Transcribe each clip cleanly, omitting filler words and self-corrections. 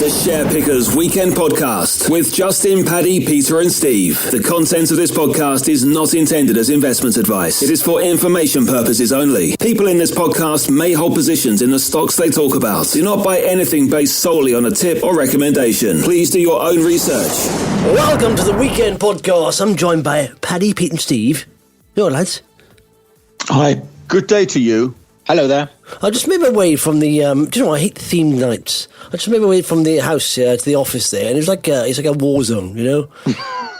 The Share Pickers Weekend Podcast with Justin, Paddy, Peter and Steve. The content of this podcast is not intended as investment advice. It is for information purposes only. People in this podcast may hold positions in the stocks they talk about. Do not buy anything based solely on a tip or recommendation. Please do your own research. Welcome to the Weekend Podcast. I'm joined by Paddy, Pete and Steve. You all right, lads? Hi. Good day to you. Hello there. I just made my way from the, do you know what, I hate themed nights. I just made my way from the house to the office there, and it's like a war zone, you know?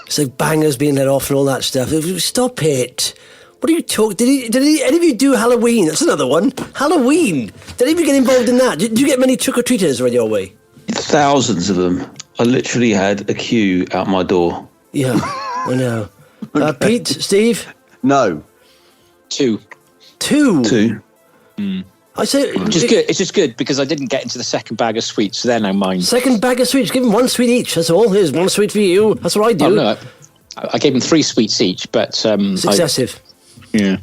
It's like bangers being let off and all that stuff. Stop it. What are you talking? Did any of you do Halloween? That's another one. Halloween. Did any of you get involved in that? Did you get many trick-or-treaters around your way? Thousands of them. I literally had a queue out my door. Yeah, I know. Pete, Steve? No. Two. I say, It's just good because I didn't get into the second bag of sweets, so they're now mine. Second bag of sweets. Give them one sweet each. That's all. Here's one sweet for you. That's what I do. Oh, no, I gave them 3 sweets each, but... It's excessive. Yeah.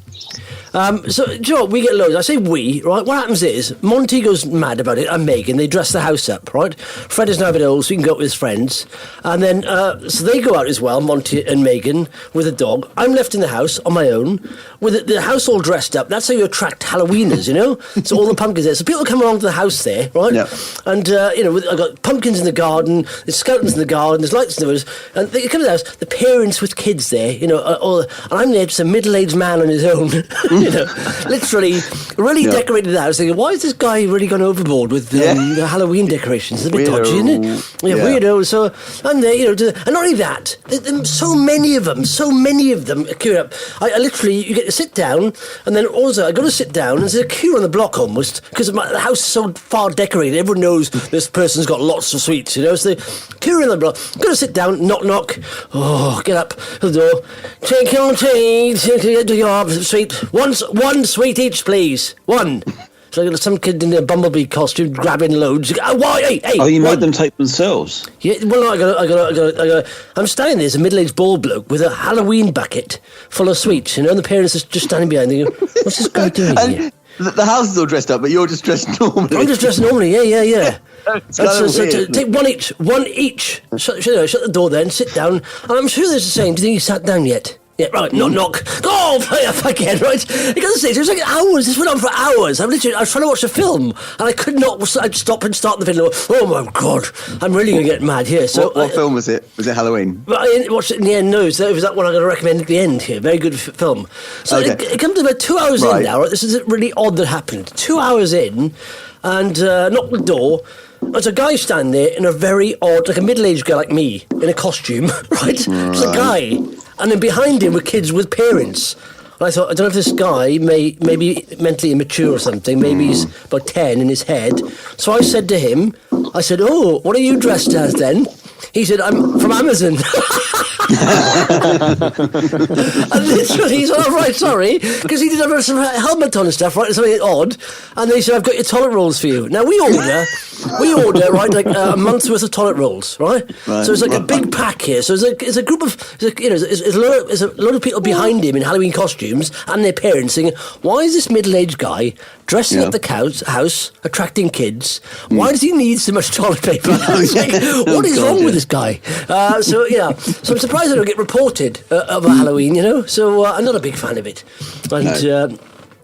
So, do you know what? We get loads. I say we, right? What happens is, Monty goes mad about it, and Megan, they dress the house up, right? Fred is now a bit old, so he can go out with his friends. And then, so they go out as well, Monty and Megan, with a dog. I'm left in the house on my own, with the house all dressed up. That's how you attract Halloweeners, you know? So all the pumpkins there. So people come along to the house there, right? Yeah. And, you know, I've got pumpkins in the garden, there's skeletons in the garden, there's lights in the woods, and they come to the house, the parents with kids there, you know, and I'm there, just a middle-aged man on his own, you know, literally really decorated the house, thinking, why is this guy really gone overboard with the Halloween decorations? It's a bit dodgy, isn't it? Yeah, weirdo. So I'm there, you know, and not only that, so many of them are queued up. I literally, you get to sit down, and then also I got to sit down, and there's a queue on the block almost, because the house is so far decorated, everyone knows this person's got lots of sweets, you know, so the queue on the block, got to sit down, knock, knock, get up to the door, take your tea, take your sweet, one sweet each, please, one. So some kid in a bumblebee costume grabbing loads. Hey! Oh, you made them take themselves? Yeah, well, no, I got. I'm standing there as a middle-aged bald bloke with a Halloween bucket full of sweets, you know, and the parents are just standing behind. They go, "What's this guy doing here?" The house is all dressed up, but you're just dressed normally. I'm just dressed normally. Yeah. So take one each. Shut the door then. Sit down. And I'm sure there's a saying. Do you think you sat down yet? Yeah, right, knock. Oh, again, right? You got to say, it was like hours. This went on for hours. I was trying to watch a film, and I could not. I'd stop and start the film. Oh my God, I'm really going to get mad here. So, what film was it? Was it Halloween? Well, I didn't watch it in the end. No, so it was that one I'm going to recommend at the end here. Very good film. So it comes to about 2 hours in now. Right? This is really odd that happened. 2 hours in, and knocked the door. There's a guy standing there in a very odd, like a middle-aged guy like me, in a costume, right? Just a guy. And then behind him were kids with parents. And I thought, I don't know if this guy may be mentally immature or something. Maybe he's about 10 in his head. So I said to him, oh, what are you dressed as then? He said, I'm from Amazon. And literally, he said, oh, right, sorry. Because he did have some helmet on and stuff, right? Something odd. And they said, I've got your toilet rolls for you. Now, we order, right, like a month's worth of toilet rolls, right? So it's like a big pack here. So it's a group of, there's a load of people behind him in Halloween costumes and their parents saying, why is this middle-aged guy dressing up the house, attracting kids? Why does he need so much toilet paper? What is wrong with this guy? So I'm surprised I don't get reported over Halloween, you know? So I'm not a big fan of it. And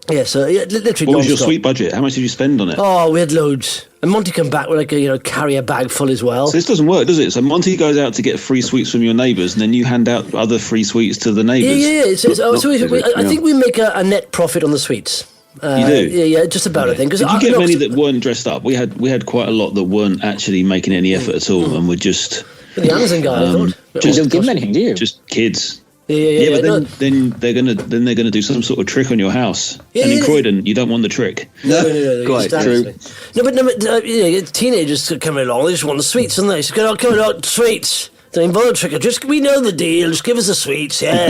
literally. What was your sweet budget? How much did you spend on it? Oh, we had loads. And Monty came back with a carrier bag full as well. So this doesn't work, does it? So Monty goes out to get free sweets from your neighbours, and then you hand out other free sweets to the neighbours. Yeah. I think we make a net profit on the sweets. You do? Yeah, just about, I think. Did you get many that weren't dressed up? We had quite a lot that weren't actually making any effort at all, and were just... The Amazon guy, I thought. You don't give them anything, do you? Just kids. Yeah, but then they're gonna do some sort of trick on your house. And in Croydon, you don't want the trick. No, quite true. No, but teenagers coming along, they just want the sweets, don't they? Just go, come on, sweets. Don't even bother trick or just we know the deal. Just give us the sweets, yeah.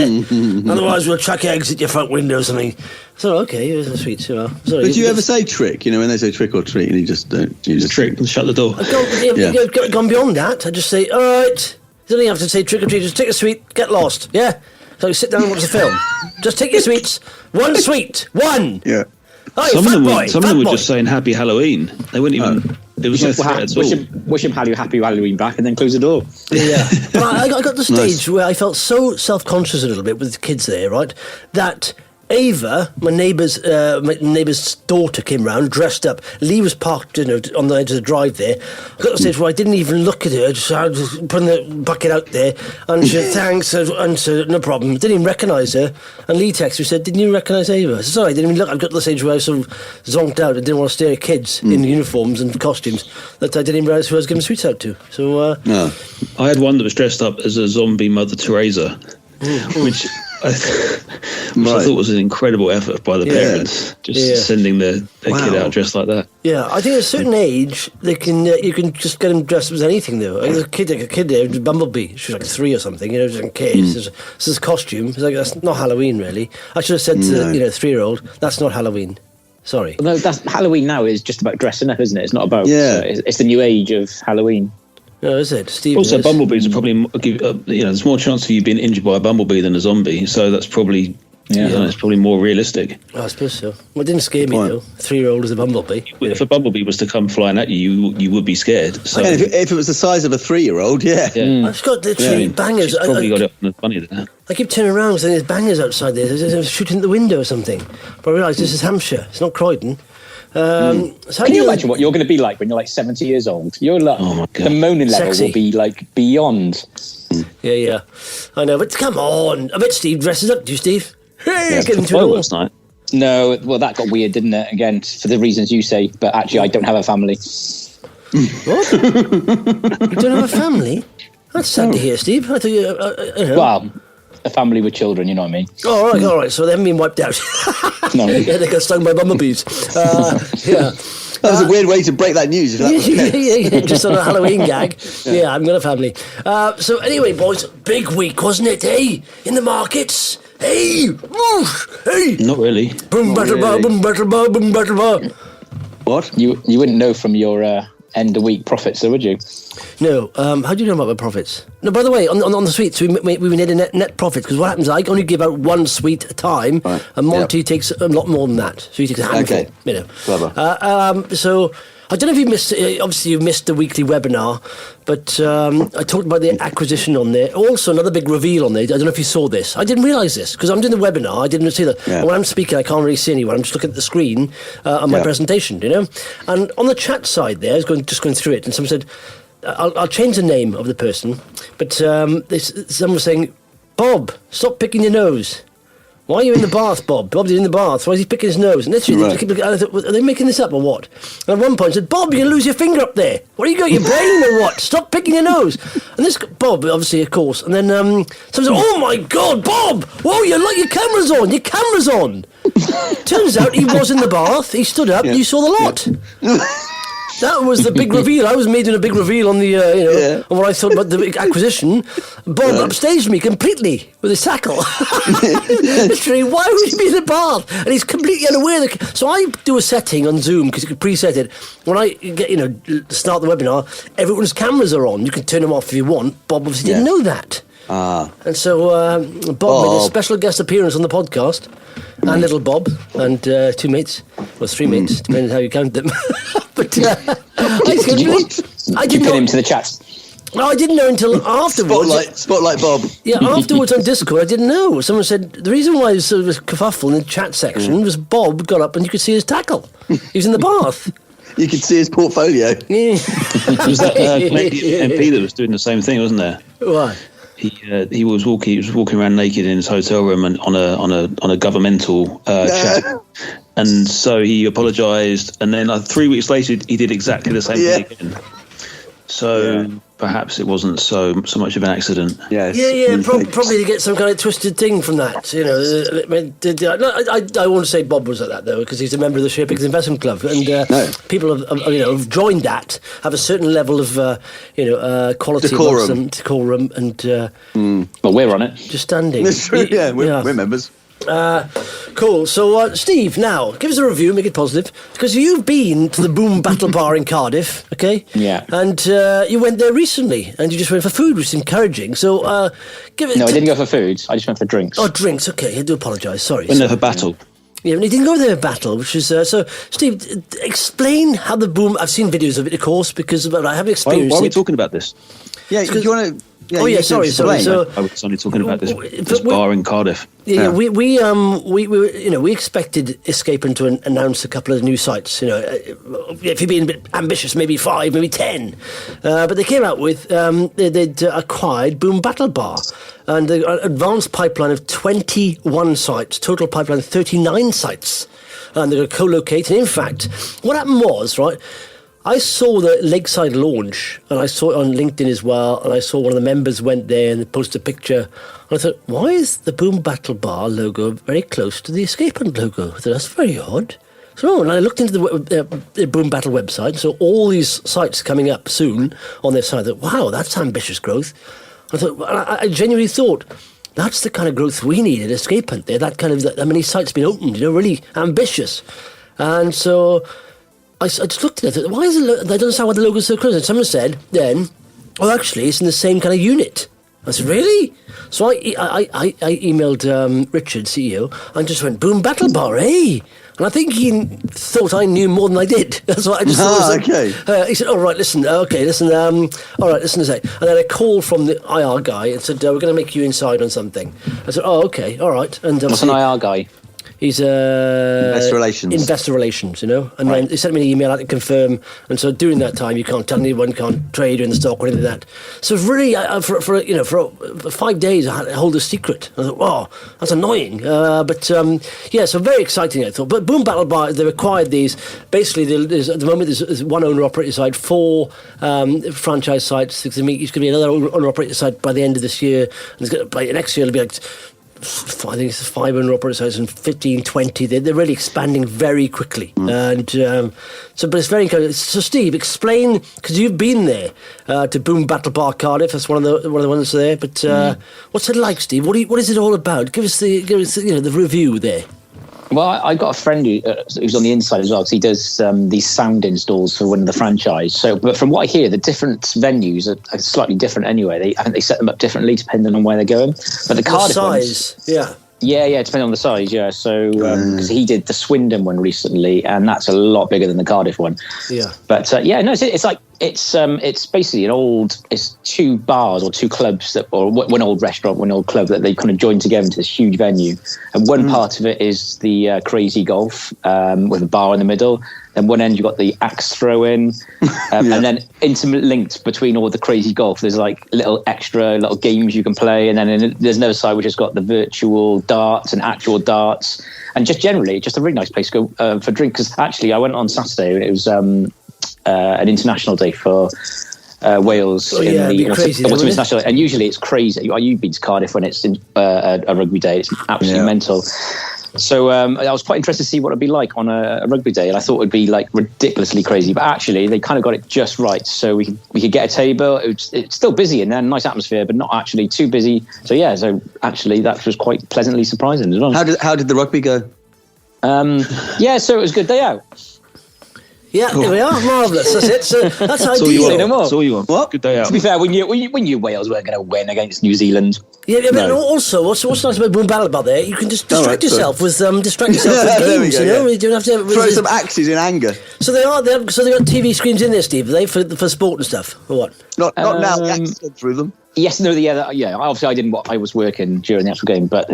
Otherwise, we'll chuck eggs at your front window or something. So okay, here's the sweets. Sorry. But do you ever say trick? You know, when they say trick or treat, and you just don't. You just trick and shut the door. I've gone beyond that. I just say, all right. You don't even have to say trick or treat. Just take a sweet, get lost. Yeah. So sit down and watch the film. Just take your sweets. One sweet. One. Yeah. Some of them were just saying Happy Halloween. They wouldn't even There was no threat at all. Wish him happy Halloween back, and then close the door. Yeah, but I got to the stage where I felt so self-conscious a little bit with the kids there, right? That Ava, my neighbour's daughter, came round dressed up. Lee was parked, on the edge of the drive there. I got to the stage where I didn't even look at her. I was just putting the bucket out there, and she said, "Thanks," and said, "No problem." Didn't even recognise her. And Lee texted me, said, "Didn't you recognise Ava?" I said, "Sorry, I didn't even look." I got to the stage where I was sort of zonked out and didn't want to stare at kids in uniforms and costumes that I didn't even realise who I was giving sweets out to. So, No. I had one that was dressed up as a zombie Mother Teresa, which I thought was an incredible effort by the parents, sending their kid out dressed like that. Yeah, I think at a certain age, you can just get them dressed as anything, though. There's a kid there, Bumblebee. She was like 3 or something, just in case. This is costume. It's like, that's not Halloween, really. I should have said to the 3-year-old, that's not Halloween. Sorry. No, that's Halloween now is just about dressing up, isn't it? It's not about... it's the new age of Halloween. No, is it? Steve also, bumblebees are probably, there's more chance of you being injured by a bumblebee than a zombie, so that's probably, it's probably more realistic. I suppose so. Well, it didn't scare me, though. 3-year-old is a bumblebee. If a bumblebee was to come flying at you, you would be scared. So. And if it was the size of a 3-year-old, I've got literally bangers. Probably got it on the funny there. I keep turning around and saying there's bangers outside there. There's shooting at the window or something. But I realise this is Hampshire. It's not Croydon. So can you imagine what you're going to be like when you're like 70 years old? Your the moaning level will be like beyond. Yeah. I know, but come on. I bet Steve dresses up. Do you, Steve? Hey, get into it last night. No, well, that got weird, didn't it? Again, for the reasons you say. But actually, I don't have a family. What? You don't have a family? That's sad to hear, Steve. I thought you. Well, a family with children, you know what I mean? Oh, all right. So they haven't been wiped out. No. Yeah, they got stung by bumblebees. Yeah. That was a weird way to break that news. If that was yeah, just on a Halloween gag. Yeah, I've got a family. So anyway, boys, big week, wasn't it? Hey, in the markets. Hey, whoosh, hey. Not really. Boom, butter bar, boom, butter bar, boom, butter bar. What? You wouldn't know from your end of week profits, though, would you? No. How do you know about my profits? No, by the way, on the sweets, we made a net profit, because what happens is I only give out 1 sweet at a time, and Monty takes a lot more than that. So he takes a handful. Okay. Clever. So I don't know if you missed, obviously you missed the weekly webinar, but I talked about the acquisition on there. Also, another big reveal on there. I don't know if you saw this. I didn't realise this, because I'm doing the webinar. I didn't see that. Yeah. When I'm speaking, I can't really see anyone. I'm just looking at the screen on my presentation, And on the chat side there, I was just going through it, and someone said, I'll change the name of the person, but someone was saying, Bob, stop picking your nose. Why are you in the bath, Bob? Bob's in the bath. Why is he picking his nose? And literally, I thought, are they making this up or what? And at one point, I said, Bob, you're going to lose your finger up there. What, you got your brain or what? Stop picking your nose. And this, Bob, obviously, of course. And then someone said, oh, my God, Bob. Whoa, your camera's on. Your camera's on. Turns out he was in the bath. He stood up. You saw the lot. That was the big reveal. I was making a big reveal on the, on what I thought about the big acquisition. Bob upstaged me completely with his tackle. Literally, why would he be in the bath? And he's completely unaware. So I do a setting on Zoom, because you can preset it. When I get, start the webinar, everyone's cameras are on. You can turn them off if you want. Bob obviously didn't know that. And so Bob made a special guest appearance on the podcast, and little Bob, and 2 mates, or 3 mates, depending on how you count them. But I didn't know him to the chat. No, I didn't know until afterwards. Spotlight Bob. Yeah, afterwards on Discord, I didn't know. Someone said the reason why there was sort of a kerfuffle in the chat section was Bob got up and you could see his tackle. He was in the bath. You could see his portfolio. Yeah. Was that Canadian MP that was doing the same thing, wasn't there? Why? He was walking around naked in his hotel room and on a governmental chat, and so he apologised, and then 3 weeks later he did exactly the same thing again. So perhaps it wasn't so much of an accident. Yes. Probably to get some kind of twisted thing from that. I won't say Bob was like that though, because he's a member of the Sharepickers Investment Club, and people have joined that, have a certain level of quality, decorum, and well, we're on it. Just standing. That's true. Yeah, we're members. Cool. So, Steve, now give us a review, make it positive, because you've been to the Boom Battle Bar in Cardiff, okay? Yeah. And you went there recently, and you just went for food, which is encouraging. So, give it. No, I didn't go for food. I just went for drinks. Oh, drinks. Okay, I do apologise. Sorry. Went there for battle. Yeah, and he didn't go there with Battle, which is... so, Steve, explain how the boom... I've seen videos of it, of course, because I haven't experienced it. Why are we talking about this? Yeah, do you want to... Yeah, sorry. So I was only talking about this bar in Cardiff. Yeah, we expected Escaping to announce a couple of new sites. If you're being a bit ambitious, maybe 5, maybe 10. But they came out with they'd acquired Boom Battle Bar, and an advanced pipeline of 21 sites, total pipeline of 39 sites, and they're going to co-locate. And in fact, what happened was, right, I saw the Lakeside launch, and I saw it on LinkedIn as well, and I saw one of the members went there and they posted a picture. And I thought, why is the Boom Battle Bar logo very close to the Escape Hunt logo? I thought, that's very odd. So and I looked into the Boom Battle website and saw all these sites coming up soon on their site. I thought, wow, that's ambitious growth. I thought, I genuinely thought, that's the kind of growth we need at Escape Hunt there. That kind of, that many sites been opened, really ambitious. And so... I just looked at it. I thought, why is it? I don't understand why the logo's so close. And someone said, then, oh, actually, it's in the same kind of unit. I said, really? So I emailed Richard, CEO, and just went, Boom Battle Bar, eh? And I think he thought I knew more than I did. That's what I just thought. Okay. He said, all right, listen, all right, listen a sec. And then a call from the IR guy and said, we're going to make you inside on something. I said, oh, okay, all right. And what's an IR guy? He's Investor relations, And right. then he sent me an email out to confirm. And so during that time, you can't tell anyone, can't trade in the stock or anything like that. So really, for 5 days, I had to hold a secret. I thought, wow, that's annoying. So very exciting, I thought. But Boom Battle Bar, they acquired these. Basically, at the moment, there's one owner-operator side, 4 franchise sites. There's going to be another owner-operator side by the end of this year. And there's going to next year, it'll be like... I think it's 5 owner-operator sites and 15, 20. They're really expanding very quickly. And but it's very encouraging. So, Steve, explain, because you've been there to Boom Battle Bar Cardiff. That's one of the ones there. But what's it like, Steve? What is it all about? Give us the review there. Well, I've got a friend who's on the inside as well, because he does these sound installs for one of the franchise. So, but from what I hear, the different venues are slightly different anyway. I think they set them up differently depending on where they're going. But the Cardiff size, ones, yeah. Yeah, depending on the size, yeah. So, because he did the Swindon one recently, and that's a lot bigger than the Cardiff one. Yeah. But it's basically it's 2 bars or 2 clubs or one old restaurant, one old club that they kind of joined together into this huge venue. And one part of it is the Crazy Golf with a bar in the middle. Then one end you've got the axe throw-in, and then interlinked between all the Crazy Golf, there's like little games you can play, and then there's another side which has got the virtual darts and actual darts, and just generally just a really nice place to go for drink. Because actually I went on Saturday and it was an international day for Wales. International, and usually it's crazy. You've been to Cardiff when it's a rugby day. It's absolutely mental. So I was quite interested to see what it'd be like on a rugby day, and I thought it'd be like ridiculously crazy. But actually, they kind of got it just right. So we could get a table. It's still busy in there, nice atmosphere, but not actually too busy. So yeah, so actually that was quite pleasantly surprising as well. How did the rugby go? So it was a good day out. Yeah, here we are. Marvellous. That's it. So that's ideal. That's all you want. What? Good day out. To be fair, when you Wales weren't going to win against New Zealand. Yeah, but also, what's nice about Boom Battle Bar there, you can just distract yourself with games. You don't have to throw some axes in anger. So they got TV screens in there, Steve. Are they for sport and stuff, or what? Not now. The axes gone through them. Yes, no, yeah. Obviously, I didn't. I was working during the actual game, but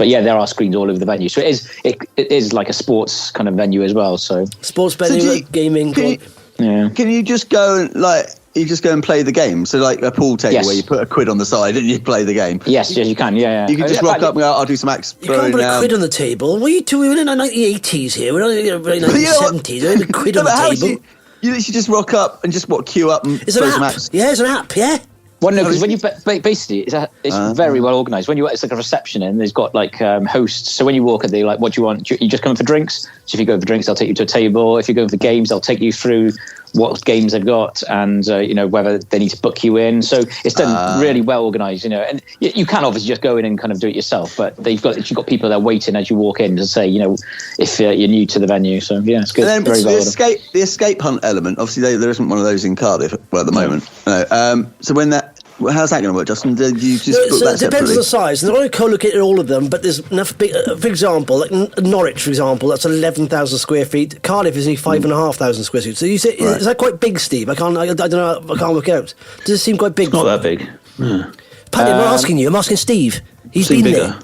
yeah, there are screens all over the venue. So it is like a sports kind of venue as well. So sports betting, gaming. Can you just go and play the game? So like a pool table where you put a quid on the side and you play the game. Yes, you can. Yeah. You can just rock up and go, I'll do some axe throwing. You can't put a quid on the table. What are you doing? We're in the 1980s here. We're not in the 1970s. There's a quid on the table. You literally just rock up and just queue up and throw some axe. Yeah, it's an app. Yeah. Well, no, because when you basically it's very well organised. When it's like a reception and there's got like hosts. So when you walk in, they like, what do you want? You just come for drinks. So if you go for drinks, they'll take you to a table. If you go for games, they'll take you through what games they've got and whether they need to book you in. So it's done really well organised. And you can obviously just go in and kind of do it yourself, but you've got people there waiting as you walk in to say if you're new to the venue. So yeah, it's good. And then the escape hunt element. Obviously, there isn't one of those in Cardiff at the moment. No. So when Well, how's that going to work, Justin? Did you just book so that it depends separately? on the size. They're not going to co-locate all of them, but there's enough big. For example, like Norwich, for example, that's 11,000 square feet. Cardiff is only 5,500 square feet. So you say, is that quite big, Steve? I don't know. I can't work out. Does it seem quite big? It's not that big. Yeah. Paddy, I'm not asking you. I'm asking Steve. He's been bigger.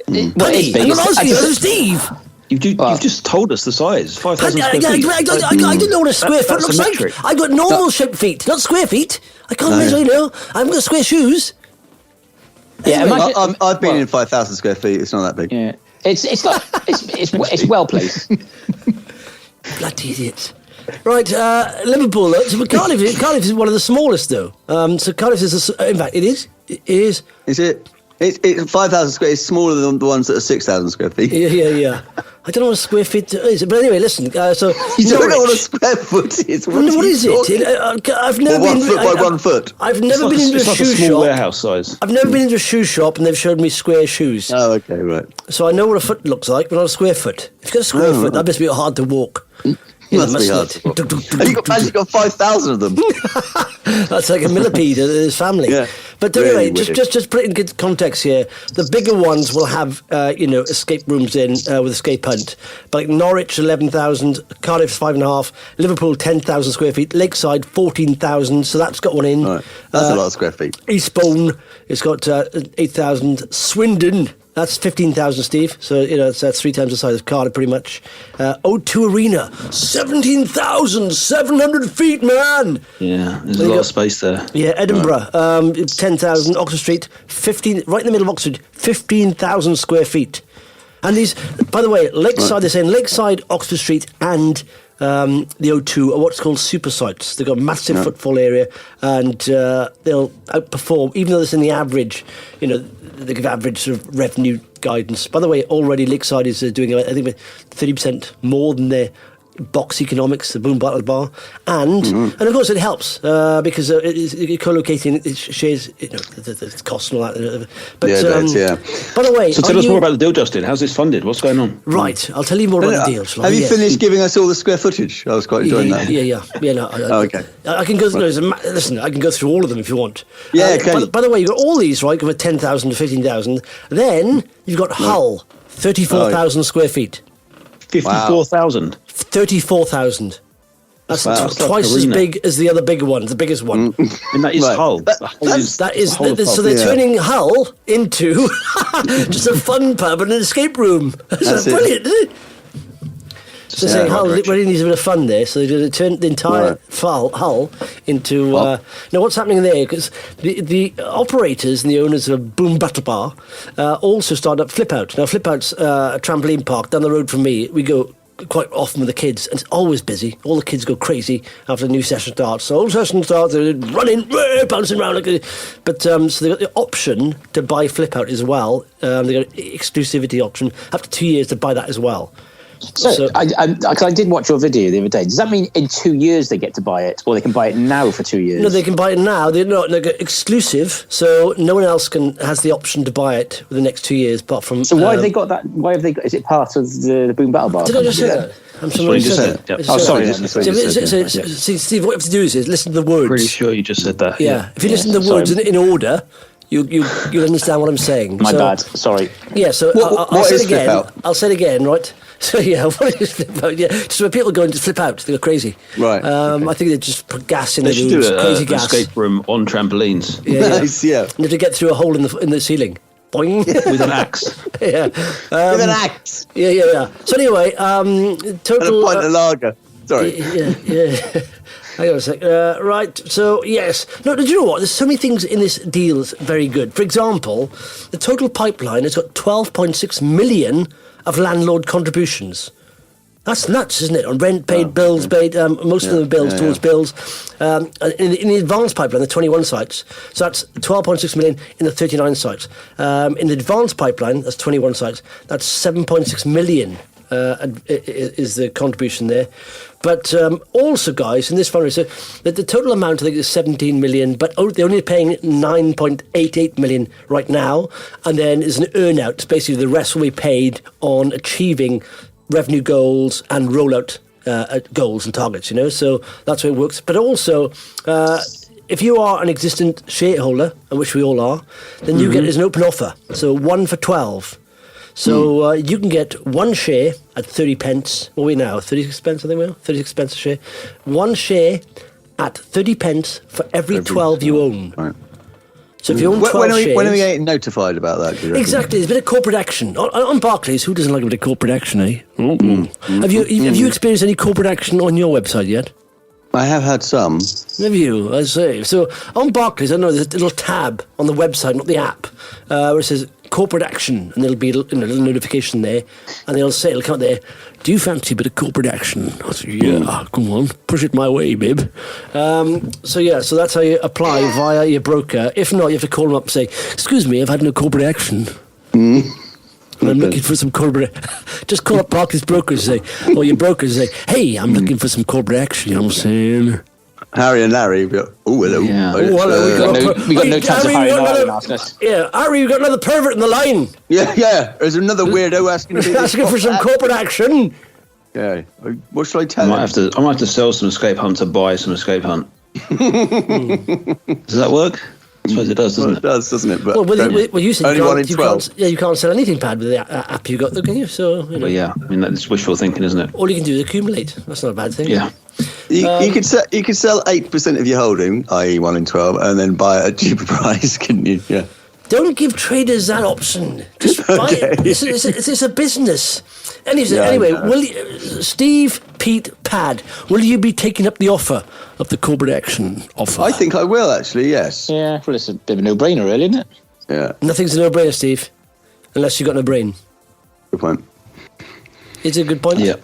there. Paddy, I'm not asking you. Steve. You've just told us the size. 5,000 I square feet. I don't know what a square foot That's looks a like. metric. I've got normal shaped feet, not square feet. I can't measure, I haven't got square shoes. Yeah, imagine, I've been in 5,000 square feet. It's not that big. Yeah, it's well placed. Bloody idiots. Right, Liverpool. So Cardiff is one of the smallest, though. So Cardiff is, in fact, it is. Is it? It's 5,000 square. It's smaller than the ones that are 6,000 square feet. Yeah. I don't know what a square feet is, but anyway, listen. So you don't know what a square foot is. What is it? I've never been 1 foot by 1 foot. I've never been into a shoe a small shop. warehouse size. I've never been into a shoe shop and they've showed me square shoes. Oh, okay, right. So I know what a foot looks like, but not a square foot. If you've got a square foot, that must be hard to walk. Must be hard to walk. You've got 5,000 of them. That's like a millipede in his family. Yeah. But Really anyway, just put it in good context here. The bigger ones will have, escape rooms in with escape hunt. But like Norwich, 11,000, Cardiff, 5.5, Liverpool, 10,000 square feet, Lakeside, 14,000. So that's got one in. Right. That's a lot of square feet. Eastbourne, it's got 8,000. Swindon, that's 15,000, Steve. So, that's 3 times the size of Cardiff, pretty much. O2 Arena, 17,700 feet, man! Yeah, there's a lot of space there. Yeah, Edinburgh, 10,000. Oxford Street, 15, right in the middle of Oxford, 15,000 square feet. And these, by the way, Lakeside, they're saying Lakeside, Oxford Street, and the O2 are what's called super sites. They've got a massive footfall area, and they'll outperform, even though it's in the average, they give average sort of revenue guidance. By the way, already Lakeside is doing, I think, 30% more than their box economics, the Boom Battle Bar, and of course it helps because it's co-locating, it shares the cost and all that. But by the way, so tell us more about the deal, Justin. How's this funded? What's going on? Right, I'll tell you more about the deal. Have you finished giving us all the square footage? I was quite enjoying that. Yeah. No, okay. I can go. Listen, I can go through all of them if you want. Yeah. Okay. By the way, you've got all these, right? You've got 10,000 to 15,000. Then you've got Hull, 34,000 square feet. 54,000. 34,000. That's twice as big as the other bigger one, the biggest one. And that is Hull. So they're turning Hull into just a fun pub and an escape room. That's brilliant, isn't it? So saying Hull really needs a bit of fun there. So they're going to turn the entire Hull into. Now, what's happening there? Because the operators and the owners of Boom Battle Bar also started up Flip Out. Now, Flip Out's a trampoline park down the road from me. We go quite often with the kids, and it's always busy. All the kids go crazy after the new session starts. So old session starts, they're running, bouncing around but so they got the option to buy Flip Out as well. They got an exclusivity option up to 2 years to buy that as well. So I did watch your video the other day. Does that mean in 2 years they get to buy it, or they can buy it now for 2 years? No, they can buy it now. They're exclusive, so no one else has the option to buy it for the next 2 years. Apart from why have they got that? Why have they got? Is it part of the Boom Battle Bar? Did I just say that? I'm sorry. Steve, what you have to do is listen to the words. Pretty sure you just said that. Yeah, if you listen to the words in order, you'll understand what I'm saying. My bad. Sorry. Yeah. So I'll say it again. I'll say it again. Right. So what is Flip Out? Yeah, just when people go into Flip Out, they go crazy. Right. I think they just put gas in the rooms, do crazy gas. Escape room on trampolines. Nice, yeah. And they have to get through a hole in the ceiling. Boing. With an axe. Yeah. With an axe. Yeah. So anyway, total. And a pint of lager. Sorry. Yeah. Hang on a sec. Right, so yes. No, do you know what? There's so many things in this deal that's very good. For example, the total pipeline has got 12.6 million of landlord contributions. That's nuts, isn't it? On rent paid, bills paid, most of them are bills towards bills. In the advanced pipeline, the 21 sites, so that's 12.6 million in the 39 sites. In the advanced pipeline, that's 21 sites, that's 7.6 million is the contribution there. But also, guys, in this fundraiser, the total amount, I think, is 17 million, but they're only paying 9.88 million right now. And then there's an earn-out. Basically, the rest will be paid on achieving revenue goals and rollout goals and targets, So that's how it works. But also, if you are an existing shareholder, which we all are, then you get as an open offer. So 1 for 12. So you can get one share at 30 pence. What are we now? 36 pence, I think we are? 36 pence a share. One share at 30 pence for every 12 you own. Right. So if you own 12 shares... When are we getting notified about that? Exactly. There's a bit of corporate action. On Barclays, who doesn't like a bit of corporate action, eh? Have you experienced any corporate action on your website yet? I have had some. Have you? I say. So on Barclays, I know there's a little tab on the website, not the app, where it says corporate action, and there'll be a little notification there, and it'll come out there, do you fancy a bit of corporate action? I say, yeah, come on, push it my way, babe. So that's how you apply via your broker. If not, you have to call them up and say, excuse me, I've had no corporate action. And I'm looking for some corporate... Just call up Barclays brokers and say, or your brokers and say, hey, I'm looking for some corporate action, you know what I'm saying? Harry and Larry, oh, hello. Yeah. Oh, hello. We got no chance of Harry and Larry asking us. Yeah, Harry, we've got another pervert in the line. Yeah. There's another weirdo asking for some corporate action. Yeah. What should I tell I him? might have to sell some Escape Hunt to buy some Escape Hunt. Does that work? I suppose it does, doesn't it? It does, doesn't it? But well, you said only 1 in 12. You can't sell anything, Pad, with the app you got, though, can you? So, Well, yeah. I mean, that's wishful thinking, isn't it? All you can do is accumulate. That's not a bad thing. Yeah. You could sell 8% of your holding, i.e. 1 in 12, and then buy it at a cheaper price, couldn't you? Yeah. Don't give traders that option. Just buy it. It's a business. Anyway, Steve, Pete, Pad, will you be taking up the offer of the corporate action offer? I think I will, actually, yes. Yeah, well, it's a bit of a no-brainer, really, isn't it? Yeah. Nothing's a no-brainer, Steve, unless you've got no brain. Good point. It's a good point. Yeah.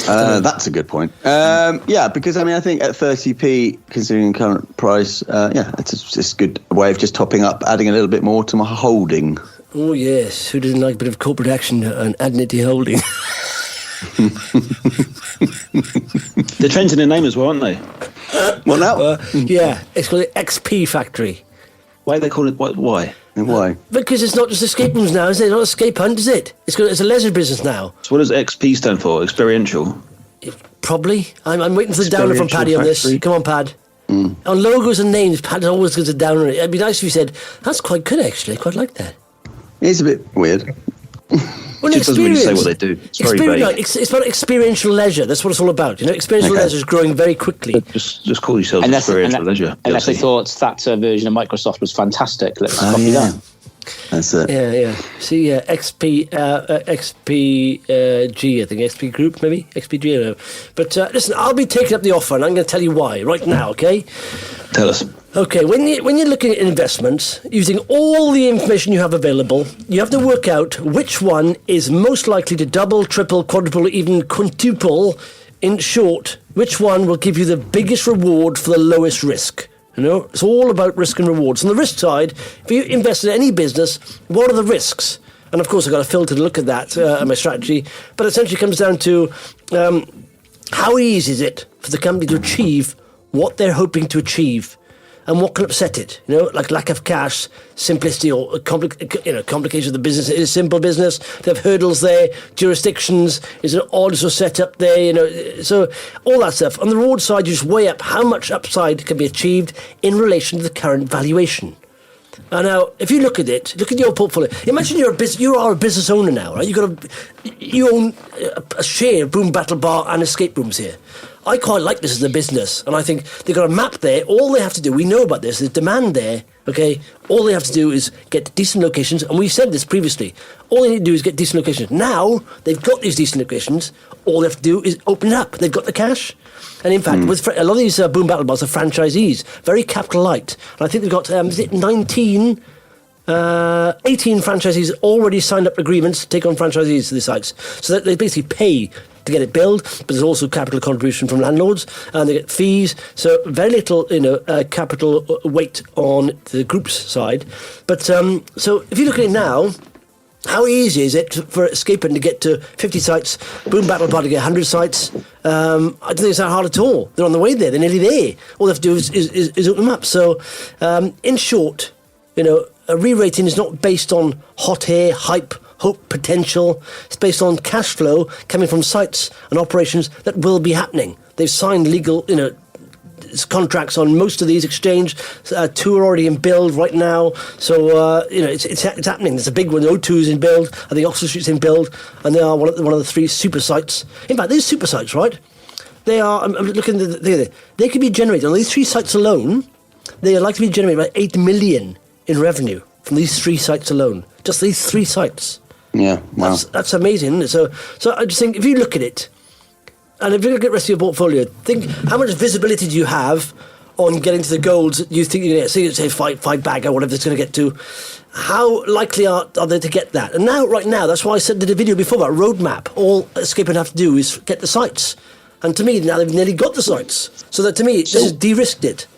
That's a good point. Because I think at 30p, considering current price, it's a good way of just topping up, adding a little bit more to my holding. Oh yes, who doesn't like a bit of corporate action and adding it to your holding? They're changing their name as well, aren't they? What now? Yeah, it's called the XP Factory. Why do they call it? Why? Why? Because it's not just escape rooms now, is it? It's not escape hunt, is it? It's a leisure business now. So what does XP stand for? Experiential? Probably. I'm waiting for the downer from Paddy on this. Come on, Pad. On logos and names, Pad always gives a downer on it. It'd be nice if you said, that's quite good, actually. I quite like that. It's a bit weird. Well, It doesn't really say what they do. It's very vague. No, it's about experiential leisure. That's what it's all about. Experiential leisure is growing very quickly. Just call yourselves experiential leisure. Unless they thought that version of Microsoft was fantastic. Let's copy that. That's it. Yeah. See, XPG, I think, XP Group, maybe? XPG, I don't know. But listen, I'll be taking up the offer, and I'm going to tell you why right now, okay? Tell us. Okay, when you're looking at investments, using all the information you have available, you have to work out which one is most likely to double, triple, quadruple, even quintuple. In short, which one will give you the biggest reward for the lowest risk? It's all about risk and rewards. On the risk side, if you invest in any business, what are the risks? And of course, I've got a filter to look at that, my strategy. But essentially it comes down to how easy is it for the company to achieve what they're hoping to achieve? And what can upset it? Like lack of cash, simplicity, or complication of the business. It is a simple business. They have hurdles there, jurisdictions. Is an auditor set up there? So all that stuff. On the reward side, you just weigh up how much upside can be achieved in relation to the current valuation. And now, if you look at it, look at your portfolio. Imagine you are a business owner now, right? You own a share of Boom Battle Bar and escape rooms here. I quite like this as a business, and I think they've got a map there. All they have to do, we know about this, there's demand there, okay? All they have to do is get decent locations, and we said this previously. All they need to do is get decent locations. Now, they've got these decent locations, all they have to do is open it up. They've got the cash. And in fact, with a lot of these Boom Battle Bars are franchisees, very capital light. And I think they've got, 18 franchisees already signed up agreements to take on franchisees to the sites. So that they basically pay to get it built, but there's also capital contribution from landlords, and they get fees. So very little, capital weight on the group's side. But so if you look at it now, how easy is it for Escaping to get to 50 sites, Boom Battle Bar to get 100 sites? I don't think it's that hard at all. They're on the way there. They're nearly there. All they have to do is open them up. So, in short, a re-rating is not based on hot air, hype, hope, potential. It's based on cash flow coming from sites and operations that will be happening. They've signed legal, contracts on most of these exchange. 2 are already in build right now. So, it's happening. There's a big one. O2's in build. I think Oxford Street's in build. And they are one of the 3 super sites. In fact, these super sites, right? They are, I'm looking at they could be generated, on these 3 sites alone, they are likely to be generating about 8 million in revenue from these 3 sites alone. Just these 3 sites. Yeah, wow. That's amazing, isn't it? So I just think, if you look at it, and if you look at the rest of your portfolio, think how much visibility do you have on getting to the goals that you think you're going to get, say 5 bag or whatever it's going to get to. How likely are they to get that? And right now, that's why I said in the video before about roadmap. All Escape have to do is get the sites. And to me, now they've nearly got the sites. So that to me, this has de-risked it.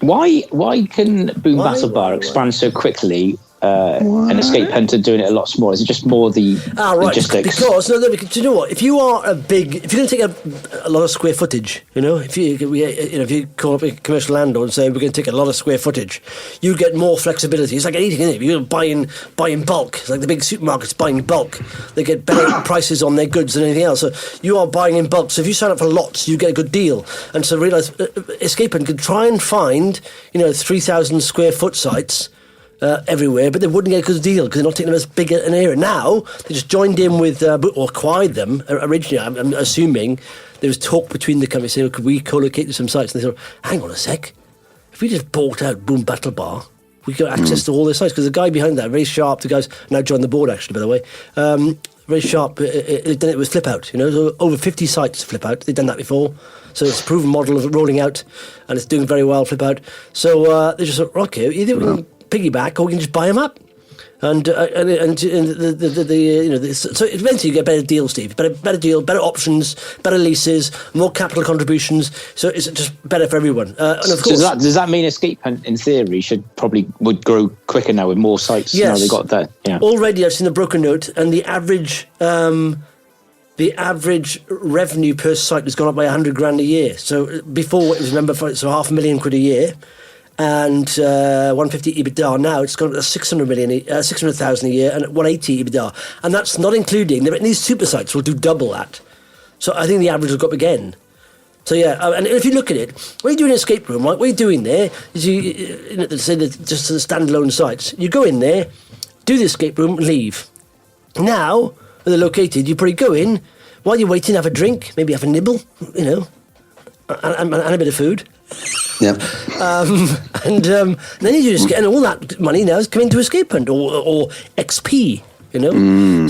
Why can Boom Battle Bar expand so quickly? And Escape Hunter doing it a lot smaller. Is it just more the logistics? Because you know what? If you are if you're going to take a lot of square footage, if you call up a commercial landlord and say we're going to take a lot of square footage, you get more flexibility. It's like anything, isn't it? You're buying bulk. It's like the big supermarkets buying bulk. They get better prices on their goods than anything else. So you are buying in bulk. So if you sign up for lots, you get a good deal. And so realise Escape Hunter could try and find 3,000 square foot sites. Everywhere, but they wouldn't get a good deal because they're not taking them as big an area. Now, they just joined in with, or acquired them. Originally, I'm assuming there was talk between the companies saying, could we co-locate some sites? And they thought, hang on a sec, if we just bought out Boom Battle Bar, we got access to all their sites. Because the guy behind that, very sharp, the guy's now joined the board, actually, by the way, very sharp, they've done it with Flip Out, so over 50 sites Flip Out, they've done that before. So it's a proven model of rolling out, and it's doing very well, Flip Out. So they just thought, okay, either we can piggyback or we can just buy them up, so eventually you get a better deal, Steve. Better deal, better options, better leases, more capital contributions. So it's just better for everyone. And of course, does that mean Escape Hunt in theory would grow quicker now with more sites? Yes. Now they got that. Yeah. Already, I've seen the broker note, and the average revenue per site has gone up by $100,000 a year. So before it was £500,000 a year. And 150 EBITDA. Now it's gone up to 600,000 a year, and 180 EBITDA, and that's not including these super sites will do double that. So I think the average will go up again. So yeah, and if you look at it, when you're doing an escape room, right, what you're doing there is say just the standalone sites. You go in there, do the escape room, leave. Now where they're located, you probably go in while you're waiting, have a drink, maybe have a nibble, and a bit of food. Yep. And then you just get, and all that money now is coming to Escape Hunt or XP,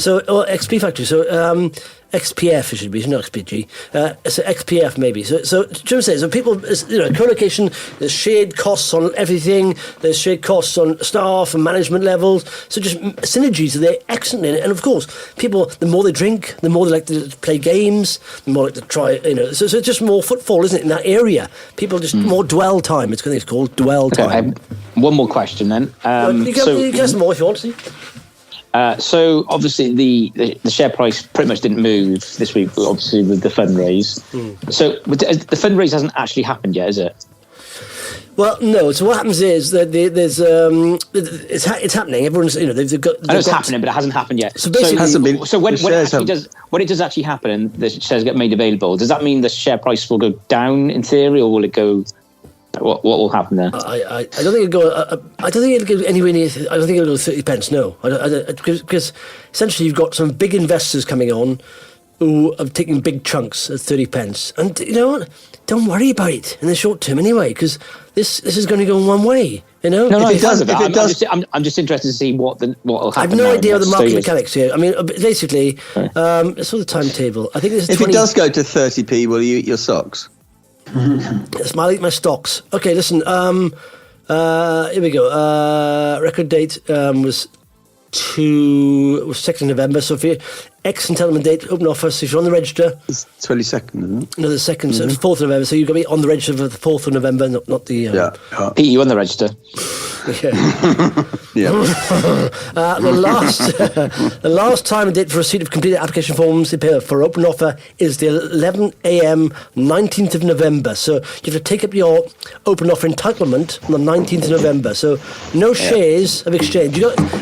so or XP Factory. So XPF it should be, not XPG. So XPF maybe. So Jim says, so people, co-location. There's shared costs on everything. There's shared costs on staff and management levels. So just synergies are there, excellent in it. And of course, people, the more they drink, the more they like to play games, the more like to try. So it's just more footfall, isn't it, in that area? People just more dwell time. It's called dwell time. One more question then. You can get some more if you want to. So obviously the share price pretty much didn't move this week, obviously with the fundraise. So the fundraise hasn't actually happened yet, is it? Well, no. So what happens is that there's it's happening. Everyone's they've got. I know it's happening, but it hasn't happened yet. So basically, it hasn't been. So when it does actually happen and the shares get made available, does that mean the share price will go down in theory, or will it go? What will happen there? I don't think it'll go. I don't think it'll go anywhere near. I don't think it'll go 30 pence. No, because essentially you've got some big investors coming on who are taking big chunks at 30 pence, and you know what? Don't worry about it in the short term anyway, because this is going to go in one way. No, it does. I'm just interested to see what will happen. I have no idea of the market mechanics here. I mean, basically, it's all the timetable. I think this is. If it does go to 30p, will you eat your socks? Yes, I'll eat my stocks. Okay, listen. Here we go. Record date was 2nd November. So if you ex-entitlement date, open offer. So if you're on the register, it's 22nd, isn't it? No, the 2nd, so 4th of November. So you've got to be on the register for the 4th of November, not the. Pete, you on the register? Yeah. The last time and date for receipt of completed application forms for open offer is the 11 a.m. 19th of November. So you have to take up your open offer entitlement on the 19th of November. So no shares of exchange.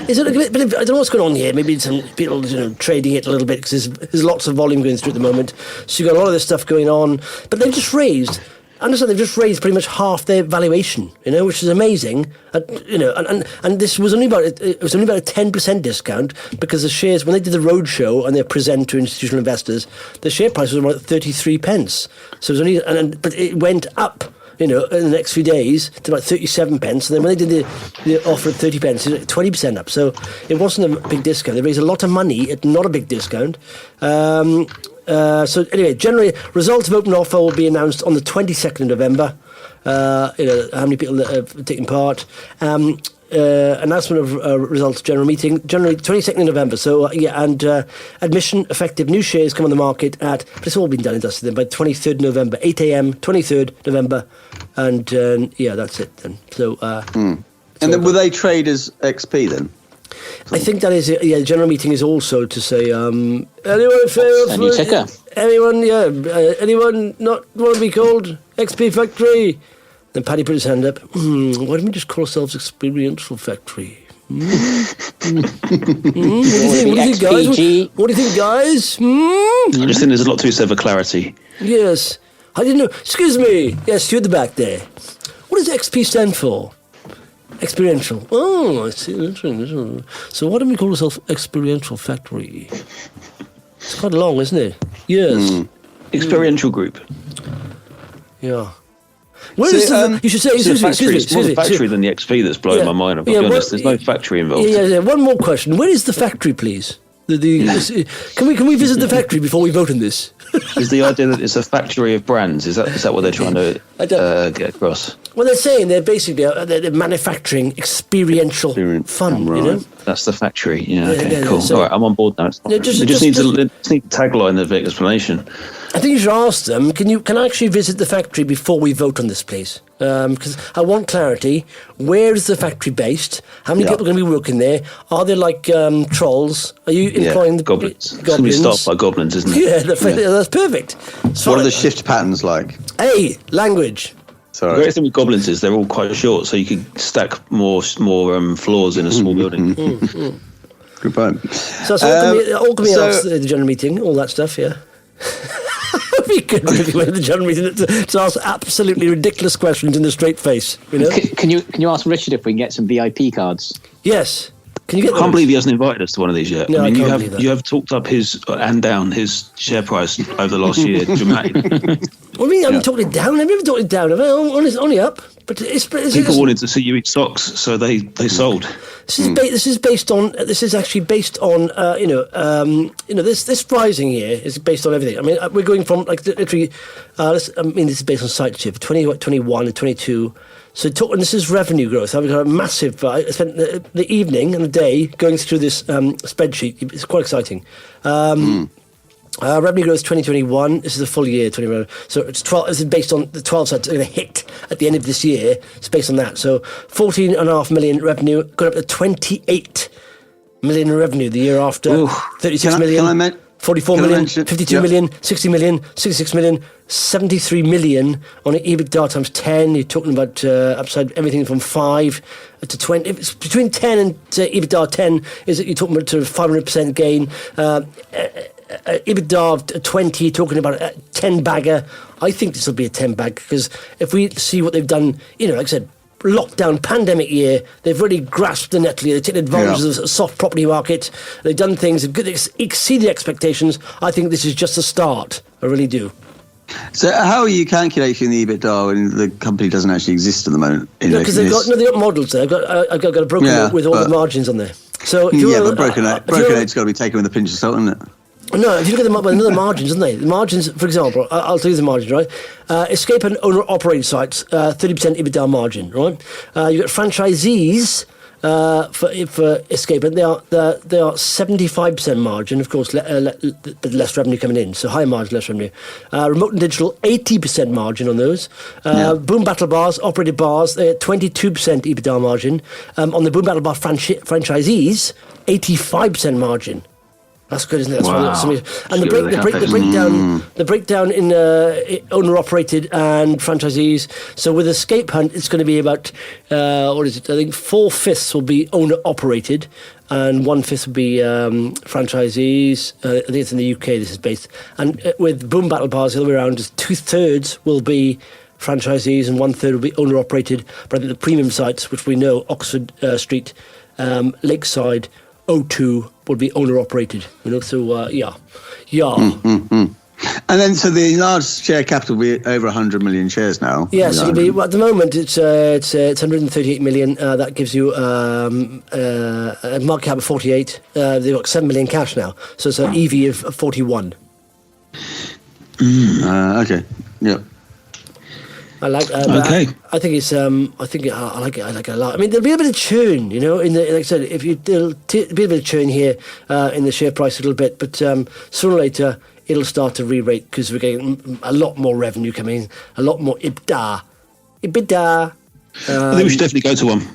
Is it a bit of, I don't know what's going on here. Maybe some people trading it a little bit because there's lots of volume going through at the moment. So you've got a lot of this stuff going on. But they've just raised understand they've just raised pretty much half their valuation, which is amazing. And this was only about a 10% discount because the shares, when they did the roadshow and they present to institutional investors, the share price was about 33 pence. So it was only, but it went up. In the next few days to about 37 pence. And then when they did the offer at 30 pence, it was 20% up. So it wasn't a big discount. They raised a lot of money at not a big discount. So anyway, generally, results of open offer will be announced on the 22nd of November. How many people have taken part. Announcement of results general meeting, generally 22nd of November. So, admission effective new shares come on the market but it's all been done and dusted then by 23rd of November, 8 a.m., 23rd November. And, that's it then. So, And then will they trade as XP then? I think that is, the general meeting is also to say, anyone new ticker. Anyone not want to be called XP Factory? Then Paddy put his hand up. Why don't we just call ourselves Experiential Factory? What do you think, guys? What do you think, guys? I just think there's a lot to be said for clarity. Yes. I didn't know. Excuse me. Yes, you at the back there. What does XP stand for? Experiential. Oh, I see. So why don't we call ourselves Experiential Factory? It's quite long, isn't it? Yes. Experiential group. Yeah. Where is you should say, excuse me. It's more the factory than the XP that's blowing my mind. I've got to be honest. There's no factory involved. Yeah. One more question. Where is the factory, please? Can we visit the factory before we vote on this? Is the idea that it's a factory of brands? Is that what they're trying to get across? Well, they're saying they're basically they're manufacturing experiential fun. Right. That's the factory. Yeah. Okay. Cool. So, all right. I'm on board now. They just need to tagline the explanation. I think you should ask them. Can I actually visit the factory before we vote on this, please? Because I want clarity. Where is the factory based? How many people are going to be working there? Are there like trolls? Are you employing the goblins? It's going to be staffed by goblins, isn't it? Yeah, that's perfect. So what are the shift patterns like? Hey, language. Sorry. The great thing with goblins is they're all quite short, so you could stack more floors in a small building. Good point. So it's all coming out the general meeting, all that stuff, yeah. It'd be good if you went to the general meeting to ask absolutely ridiculous questions in a straight face. Can you ask Richard if we can get some VIP cards? Yes. Can you get? I can't believe he hasn't invited us to one of these yet. No, I mean, you have talked up his share price over the last year dramatically. What do you mean? I'm talking it down. I've never talked it down. Only up. But it's people wanted to see you eat socks, so they sold. This is actually based on this rising here is based on everything. I mean, we're going from like literally. This is based on sites here for 2021 and 22. So and this is revenue growth. I've got a massive. I spent the evening and the day going through this spreadsheet. It's quite exciting. Revenue growth 2021. This is a full year 2021. So it's 12. This is based on the 12 sites are going to hit at the end of this year. It's based on that. So 14.5 million revenue, going up to 28 million revenue the year after. Ooh. 36 million. 44 million, 52 million, 60 million, 66 million, 73 million on an EBITDA times 10. You're talking about upside everything from 5 to 20. If it's between 10 and EBITDA 10, is that you're talking about 500% gain. EBITDA of 20, you're talking about a 10 bagger. I think this will be a 10 bag because if we see what they've done, like I said, lockdown, pandemic year, they've really grasped the nettle. They've taken advantage of the soft property market. They've done things that exceeded expectations. I think this is just a start. I really do. So how are you calculating the EBITDA when the company doesn't actually exist at the moment? Because they've got models there. I've got a broken with all the margins on there. So but broken egg's got to be taken with a pinch of salt, isn't it? No, if you look at the margins, isn't they? The margins, for example, I'll tell you the margins, right? Escape and owner-operated sites, 30% EBITDA margin, right? You've got franchisees for Escape, and they are 75% margin, of course, but less revenue coming in, so higher margin, less revenue. Remote and digital, 80% margin on those. Boom Battle Bars, operated bars, they're 22% EBITDA margin. On the Boom Battle Bar franchisees, 85% margin. That's good, isn't it? That's wow. And the breakdown in owner-operated and franchisees. So with Escape Hunt, it's going to be about, I think 4/5 will be owner-operated and 1/5 will be franchisees. I think it's in the UK this is based. And with Boom Battle Bars, the other way around, 2/3 will be franchisees and 1/3 will be owner-operated. But I think the premium sites, which we know, Oxford Street, Lakeside, O2, will be owner-operated. So, yeah. And then, so the large share capital will be over 100 million shares now. Yes, it'll be. Well, at the moment, it's 138 million. That gives you a market cap of 48. They've got 7 million cash now, so it's an EV of 41. Okay. Yeah. I like. Okay. I think it's. I like it. I like it a lot. I mean, there'll be a bit of churn, In the, like I said, there'll be a bit of churn here in the share price a little bit, but sooner or later it'll start to re-rate because we're getting a lot more revenue coming, a lot more EBITDA. I think we should definitely go to one.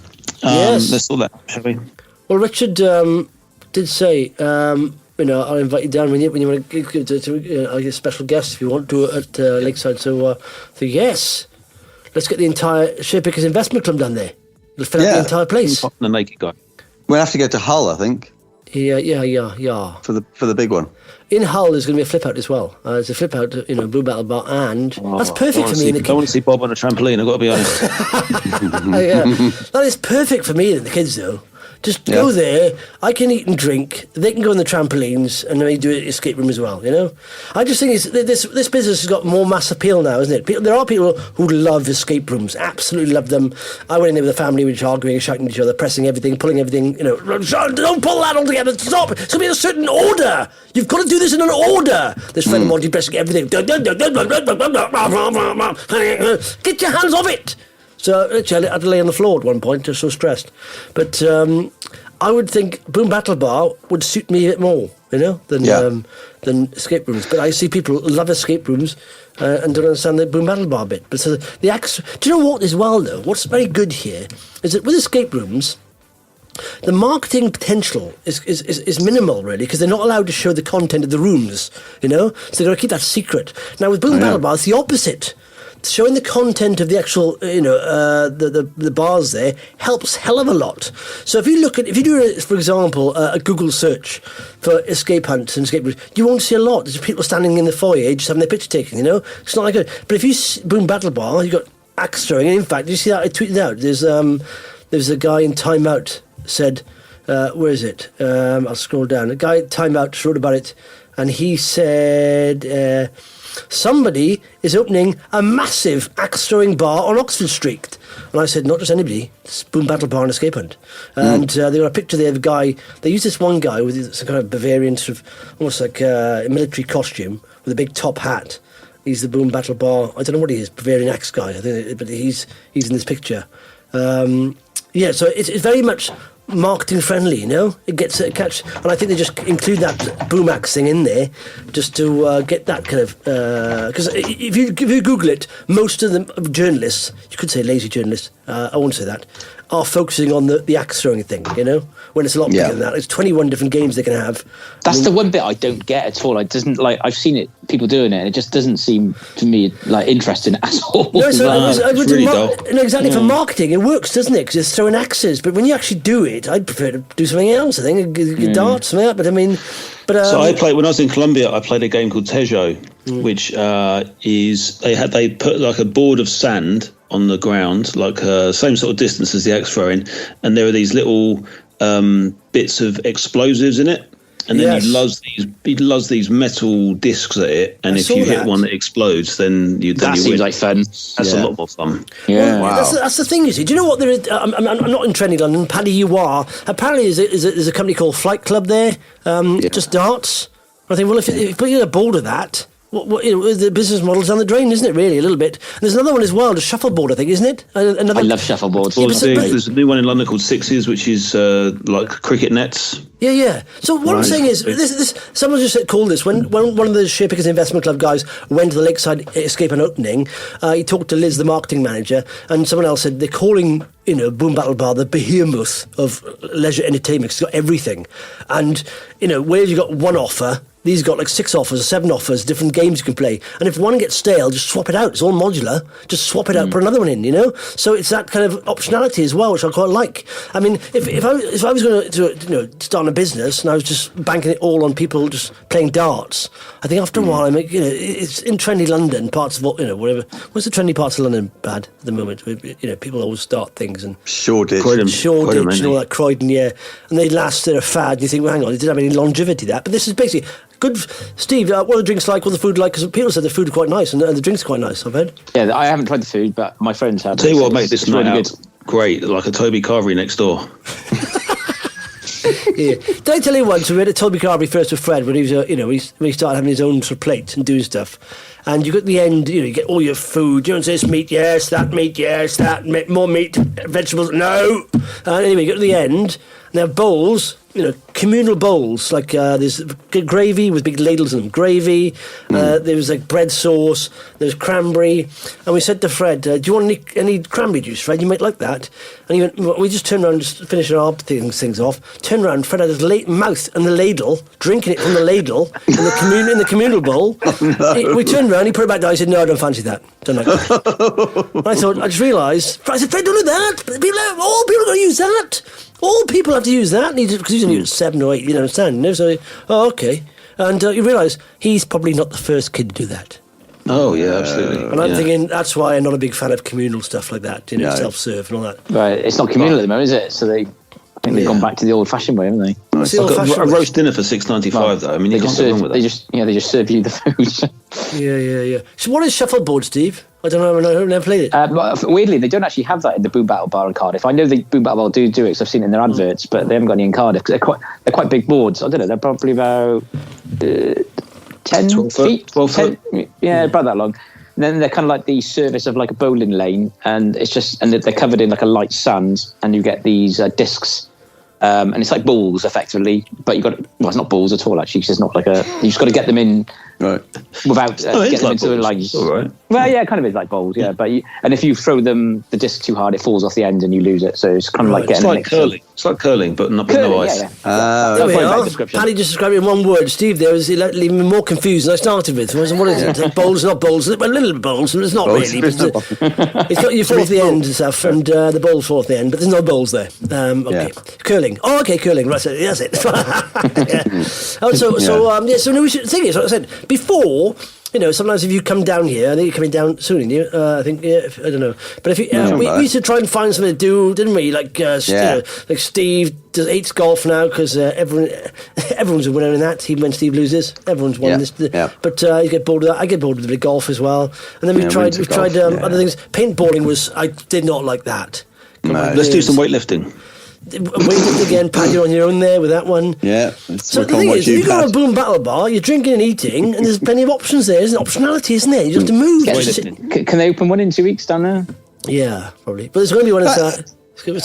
Yes. Let's sort that, shall we? Well, Richard did say, I'll invite you down when you want to get a special guest if you want to at Lakeside. So yes, let's get the entire Sharepickers Investment Club down there. We'll fill out the entire place. The naked guy. We'll have to go to Hull, I think. Yeah. For the big one. In Hull, there's going to be a flip out as well. There's a flip out, Blue Battle Bar, and that's perfect for me. I want to see Bob on a trampoline, I've got to be honest. That is perfect for me and the kids, though. Just go there. I can eat and drink. They can go on the trampolines, and they do an escape room as well. I just think this business has got more mass appeal now, isn't it? There are people who love escape rooms, absolutely love them. I went in there with a family, which are arguing, shouting at each other, pressing everything, pulling everything. Don't pull that all together. Stop! It's going to be in a certain order. You've got to do this in an order. This friend of Monty pressing everything. Get your hands off it. So actually, I had to lay on the floor at one point. I was so stressed. But I would think Boom Battle Bar would suit me a bit more, than escape rooms. But I see people love escape rooms and don't understand the Boom Battle Bar bit. But so the extra, do you know what as well though? What's very good here is that with escape rooms, the marketing potential is minimal, really, because they're not allowed to show the content of the rooms, So they've got to keep that secret. Now with Boom Battle Bar, it's the opposite. Showing the content of the actual, the bars there helps hell of a lot. So if you do, for example, a Google search for escape hunts and escape rooms, you won't see a lot. There's people standing in the foyer just having their picture taken, It's not like good. But if you Boom Battle Bar, you've got axe throwing. And in fact, you see that I tweeted out. There's a guy in Time Out said, where is it? I'll scroll down. A guy at Time Out wrote about it, and he said. Somebody is opening a massive axe-throwing bar on Oxford Street. And I said, not just anybody, it's Boom Battle Bar and Escape Hunt. And they got a picture there of a guy, they used this one guy with some kind of Bavarian sort of, almost like a military costume, with a big top hat. He's the Boom Battle Bar, I don't know what he is, Bavarian axe guy, I think, but he's in this picture. So it's very much marketing friendly, it gets a catch, and I think they just include that boom axe thing in there just to get that kind of because if you Google it, most of the journalists, you could say lazy journalists, I won't say that, are focusing on the axe throwing thing, when it's a lot bigger than that. It's 21 different games they can have. That's the one bit I don't get at all. I've seen it, people doing it, and it just doesn't seem to me like interesting at all. No, so really dull. No, exactly. For marketing, it works, doesn't it? Because it's throwing axes. But when you actually do it, I'd prefer to do something else. I think darts, something like that. But I mean, so I played when I was in Colombia. I played a game called Tejo, which is they put like a board of sand on the ground, like same sort of distance as the axe throwing, and there are these little bits of explosives in it, and then you lose these metal discs at it, and if you hit one that explodes, then you seems win. like fun. That's a lot more fun. Yeah, wow. That's the thing. You see, do you know what there is? I'm not in trendy London. Paddy, you are. Apparently, there's a company called Flight Club there. Just darts. I think, well, if you get a board of that. The business model's down the drain, isn't it, really, a little bit? And there's another one as well, the shuffleboard, I think, isn't it? I love shuffleboards. Well, there's a new one in London called Sixes, which is like cricket nets. Yeah. So what I'm saying is, this someone just called this, when one of the Sharepickers Investment Club guys went to the Lakeside Escape and Opening, he talked to Liz, the marketing manager, and someone else said they're calling Boom Battle Bar the behemoth of leisure entertainment. It's got everything. And, where you've got one offer, These got like 6 offers or 7 offers, different games you can play. And if one gets stale, just swap it out. It's all modular. Just swap it out, put another one in, you know? So it's that kind of optionality as well, which I quite like. I mean, if I was going to start a business and I was just banking it all on people just playing darts, I think after a while, it's in trendy London, parts of, whatever. What's the trendy parts of London bad at the moment? People always start things. And Shoreditch. Shoreditch and all that, Croydon, yeah. And they last, they're a fad. And you think, well, hang on, it didn't have any longevity, that. But this is basically... Good, Steve. What are the drinks like? What are the food like? Because people said the food are quite nice and the drinks are quite nice. I've heard. Yeah, I haven't tried the food, but my friends have. Tell you what, mate, this night really out, great, like a Toby Carvery next door. Yeah. Did I tell you once we went to Toby Carvery first with Fred when he was, when he started having his own sort of plate and doing stuff, and you got the end, you get all your food. You know, this meat, yes, that meat, yes, that more meat, vegetables, no. Anyway, you get to the end, and they have bowls. Communal bowls, like there's gravy with big ladles in them, gravy, there was like bread sauce, there's cranberry, and we said to Fred, do you want any cranberry juice, Fred? You might like that. And he went, well, we just turned around, just finished our things off, turned around, Fred had his mouth and the ladle, drinking it from the ladle in the communal bowl. We turned around, he put it back down, he said, no, I don't fancy that. Don't like that. I just realised, I said, Fred, don't do that. People are going to use that. All people have to use that, because he's only 7 or 8, you understand? So, okay. And you realise he's probably not the first kid to do that. Oh, yeah, absolutely. And I'm thinking that's why I'm not a big fan of communal stuff like that, self-serve and all that. Right, it's not communal at the moment, is it? So I think they've gone back to the old-fashioned way, haven't they? It's the old-fashioned a roast dinner for $6.95, though. I mean, you can't go wrong with that. They just serve you the food. Yeah. So what is shuffleboard, Steve? I don't know. I've never played it. Weirdly, they don't actually have that in the Boom Battle Bar in Cardiff. I know the Boom Battle Bar do it because I've seen it in their adverts, but they haven't got any in Cardiff because they're quite big boards. I don't know. They're probably about 10 feet. 12 foot. Yeah, about that long. And then they're kind of like the surface of like a bowling lane, and they're covered in like a light sand, and you get these discs. And it's like balls, effectively, but it's not balls at all, actually, because it's not like you just got to get them in without getting them into the lines. All right. Well, yeah, it kind of is like balls, yeah. But and if you throw the disc too hard, it falls off the end and you lose it. So it's kind of like getting curling. It's like curling, but not with no ice. Paddy just described it in one word. Steve there was leaving me more confused than I started with. What is it? Bowls, not bowls. A little bowls, it's not really. It's got you fall off the end and stuff, and the bowls fall off the end, but there's no bowls there. Okay. Curling. Oh, okay, curling. Right, so that's it. So no, we should think it. What I said before. Sometimes if you come down here, I think you're coming down soon, aren't you? I think, I don't know. But if we used to try and find something to do, didn't we? Like, like Steve hates golf now because everyone's a winner in that. Even when Steve loses, everyone's won this. But you get bored of that. I get bored with the golf as well. And then we've tried other things. Paintballing I did not like that. Let's do some weightlifting. Weightlifting again, Pat, you're on your own there with that one. Yeah. So the thing is, you go to a Boom Battle Bar, you're drinking and eating, and there's plenty of options there. There's an optionality, isn't there? You just have to move. Can they open one in 2 weeks down there? Yeah, probably. But there's going to be one inside.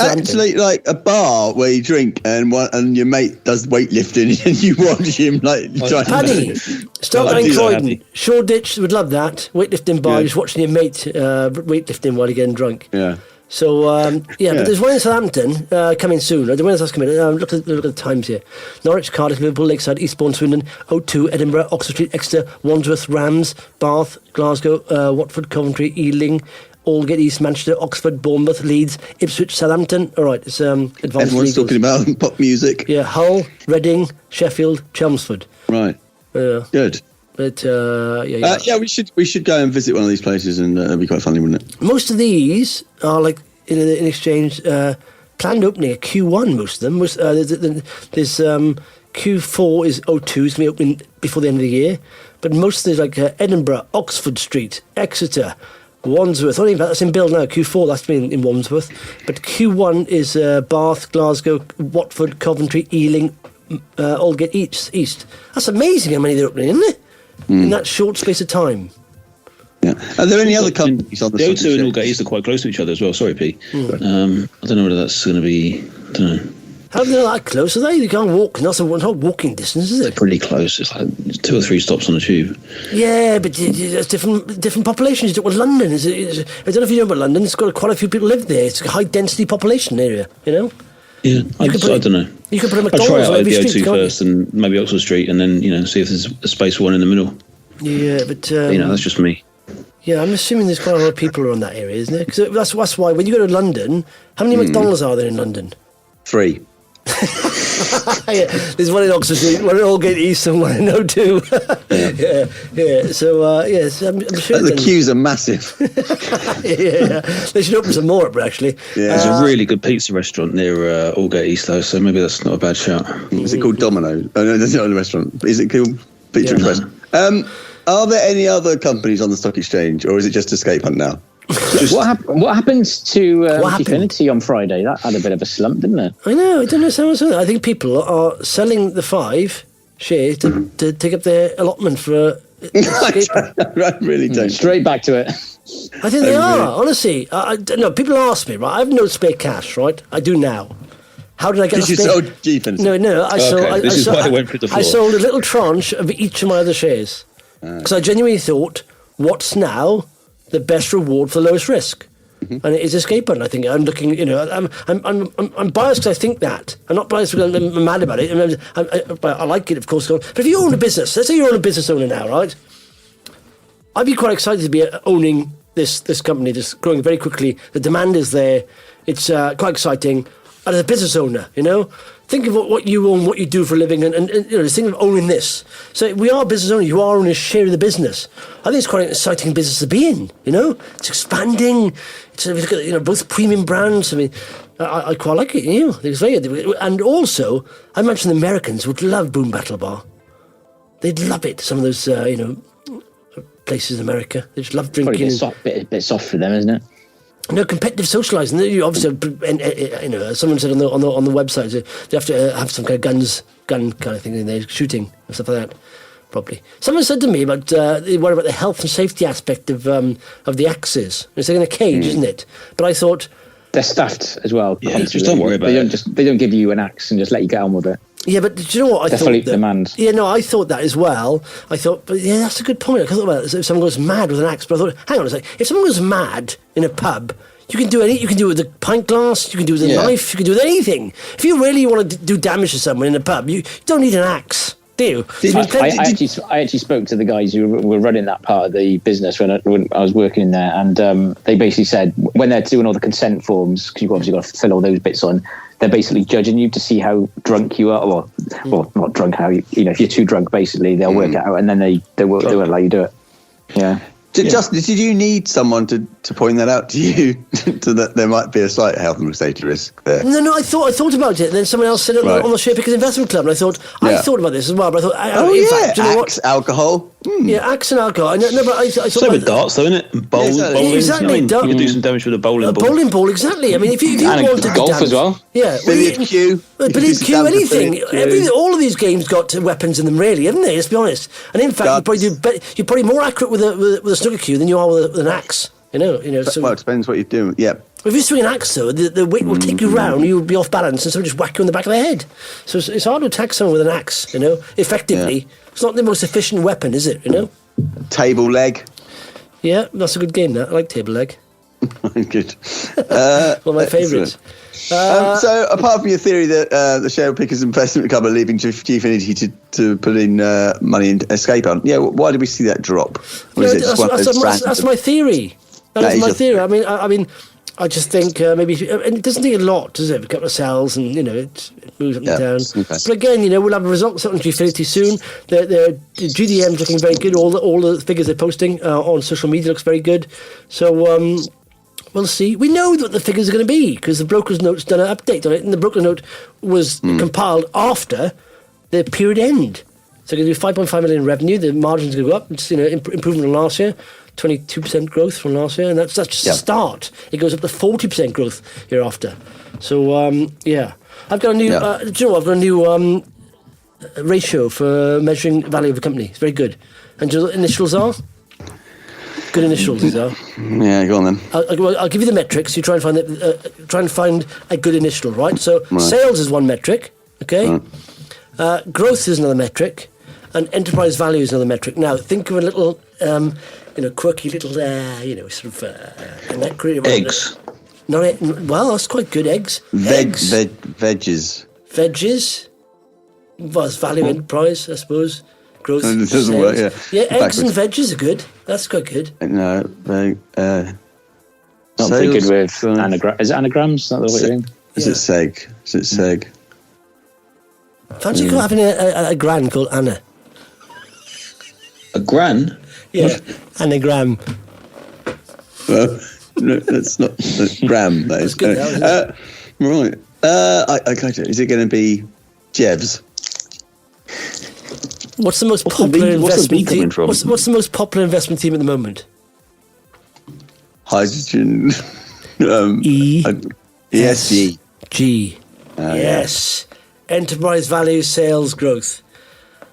Actually, like a bar where you drink and your mate does weightlifting and you watch him Paddy, start going Croydon. Shoreditch would love that. Weightlifting bar, just watching your mate weightlifting while you're getting drunk. Yeah. So, but there's one in Southampton coming soon. I don't know when that's coming. Look at the times here. Norwich, Cardiff, Liverpool, Lakeside, Eastbourne, Swindon, O2, Edinburgh, Oxford Street, Exeter, Wandsworth, Rams, Bath, Glasgow, Watford, Coventry, Ealing, Aldgate, East Manchester, Oxford, Bournemouth, Leeds, Ipswich, Southampton. All right, it's advanced. Everyone's talking about pop music. Yeah, Hull, Reading, Sheffield, Chelmsford. Right. Good. But we should go and visit one of these places, and it'd be quite funny, wouldn't it? Most of these are like in exchange planned opening at Q1. Most of them. There's Q4 is O2, it's going to be opening before the end of the year. But most of these like Edinburgh, Oxford Street, Exeter, Wandsworth. Only that's in build now. Q4 that's been in Wandsworth, but Q1 is Bath, Glasgow, Watford, Coventry, Ealing, Aldgate East. That's amazing how many they're opening, isn't it? In that short space of time. Yeah. Are there any other companies on the O2 and Aldgate East are quite close to each other as well. Sorry, Pete. I don't know whether that's going to be. I don't know. How are they that close? Are they? You can't walk. Not walking distance, is it? It's pretty close. It's like 2 or 3 stops on the tube. Yeah, but there's different populations. You don't want London. I don't know if you know about London. It's got quite a few people live there. It's a high density population area. Yeah, I don't know. You could put a I'll McDonald's try out on at every the street, O2 can't first, and maybe Oxford Street, and then see if there's a space for one in the middle. you? Yeah, but That's just me. yeah, I'm assuming there's quite a lot of people around that area, isn't there? Because that's why when you go to London, how many McDonald's are there in London? 3. Yeah, there's one in Oxford Street, one in Aldgate East, and one in O2. yeah. So yes, I'm sure The queues are massive. yeah, they should open some more up actually. Yeah. There's a really good pizza restaurant near Aldgate East, though, so maybe that's not a bad shout. Is it called Domino's? Oh no, that's not a restaurant. Is it called Pizza Yeah. Express? Are there any other companies on the stock exchange, or is it just Escape Hunt now? What happened to What happened? Infinity on Friday? That had a bit of a slump, didn't it? I know. I don't understand what's going on. I think people are selling the 5 shares to take up their allotment for. I really don't. Straight back to it. I think they are, honestly. No, people ask me, right? I have no spare cash, right? I do now. How did I get the You spare? sold G-Fins. No. This is why I went through the floor. I sold a little tranche of each of my other shares because I genuinely thought, what's now the best reward for the lowest risk? And it is Escape Hunt. I think I'm looking. I'm biased because I think that. I'm not biased because I'm mad about it. I like it, of course. But if you own a business, let's say you're a business owner now, right? I'd be quite excited to be owning this company that's growing very quickly. The demand is there. It's quite exciting. And as a business owner, think of what you own, what you do for a living, and think of owning this. So we are business owners. You are owning a share of the business. I think it's quite an exciting business to be in. It's expanding. It's both premium brands. I mean, I quite like it. It's very good. And also, I imagine the Americans would love Boom Battle Bar. They'd love it. Some of those places in America, they just love drinking. Probably a bit soft for them, isn't it? No, competitive socialising. You obviously, someone said on the website they have to have some kind of gun kind of thing in there, shooting and stuff like that. Probably. Someone said to me about they worry about the health and safety aspect of the axes. It's like in a cage, isn't it? But I thought they're stuffed as well. Yeah, just don't worry about it. They don't give you an axe and just let you get on with it. Yeah, but do you know what I thought? Fully demand. Yeah, no, I thought that as well. I thought, but yeah, that's a good point. I thought about it. If someone goes mad with an axe, but I thought, hang on a second. If someone goes mad in a pub, you can do it with a pint glass. You can do it with a knife. You can do it with anything. If you really want to do damage to someone in a pub, you don't need an axe, do you? I actually spoke to the guys who were running that part of the business when I was working in there, and they basically said when they're doing all the consent forms, because you've obviously got to fill all those bits on, they're basically judging you to see how drunk you are, or not drunk. How if you're too drunk, basically they'll work it out, and then they won't let you do it. Yeah. Justin, did you need someone to point that out to you, so that there might be a slight health and safety risk there? No, I thought about it, and then someone else said it on the Share Pickers Investment Club, and I thought about this as well, but I thought, in fact, do you know what? Alcohol. Yeah, axe and alcohol. But I thought Same with darts, though, isn't it? Bowling. Exactly. You can do some damage with a bowling ball. A bowling ball, exactly. I mean, if you and wanted golf damage, as well. Yeah, Billiard cue. Billiard cue, anything. All of these games got weapons in them, really, haven't they? Let's be honest. And in fact, you're probably more accurate with a snooker cue than you are with an axe. So, well, it depends what you're doing. Yeah. If you swing an axe, though, the weight will take you round. You'll be off balance, and someone just whack you on the back of the head. So it's hard to attack someone with an axe. Effectively. Yeah. It's not the most efficient weapon, is it? Table leg. Yeah, that's a good game. That I like table leg. Good. One of my favourites. So, apart from your theory that the Share Pickers Investment Club are leaving Gfinity to put in money in Escape Hunt, why did we see that drop? That's my theory. That is my theory. I mean, I just think maybe it doesn't take a lot, does it? A couple of cells, and it moves up and down. Okay. But again, we'll have a results on Gfinity soon. The GDM's looking very good. All the figures they're posting on social media looks very good. So we'll see. We know what the figures are going to be because the broker's note's done an update on it, and the broker's note was compiled after the period end. So they're going to do 5.5 million in revenue. The margin's going to go up. It's improvement on last year. 22% growth from last year, and that's just a start. It goes up to 40% growth year after. So I've got a new. Do you know what? I've got a new ratio for measuring value of a company. It's very good. And do you know what initials are? Good initials these are. Yeah, go on then. I'll give you the metrics. You try and find a good initial, right? So sales is one metric. Okay. Right. Growth is another metric, and enterprise value is another metric. Now think of a little. Quirky little, sort of connect. Eggs. Well, that's quite good. Eggs. Veggies. Veggies. Well, it's value enterprise, I suppose. Growth. And it doesn't work, yeah. Yeah, eggs and veggies are good. That's quite good. No, not very good with anagrams. Is it anagrams? Is that the way Is it seg? Is it seg? Fancy having a gran called Anna. A gran? Yeah, anagram. Well, no, that's not gram. That is good. Right. Is it going to be Jebs? What's the most popular investment team? What's the most popular investment team at the moment? Hydrogen. ESG. G. Yes. Enterprise value, sales growth.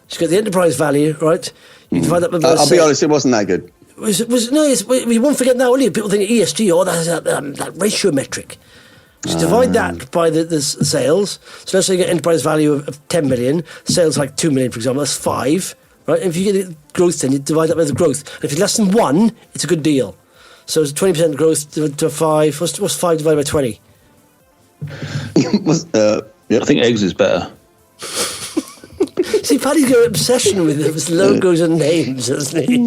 She's got the enterprise value, right? You divide that by I'll be honest, it wasn't that good. We won't forget that, will you? People think ESG, that's that ratio metric. So divide that by the sales. So let's say you get enterprise value of 10 million, sales like 2 million, for example, that's 5, right? And if you get the growth, then you divide that by the growth. And if it's less than 1, it's a good deal. So it's 20% growth to 5. What's 5 divided by 20? I think eggs is better. See, Paddy's got an obsession with his logos and names, hasn't he?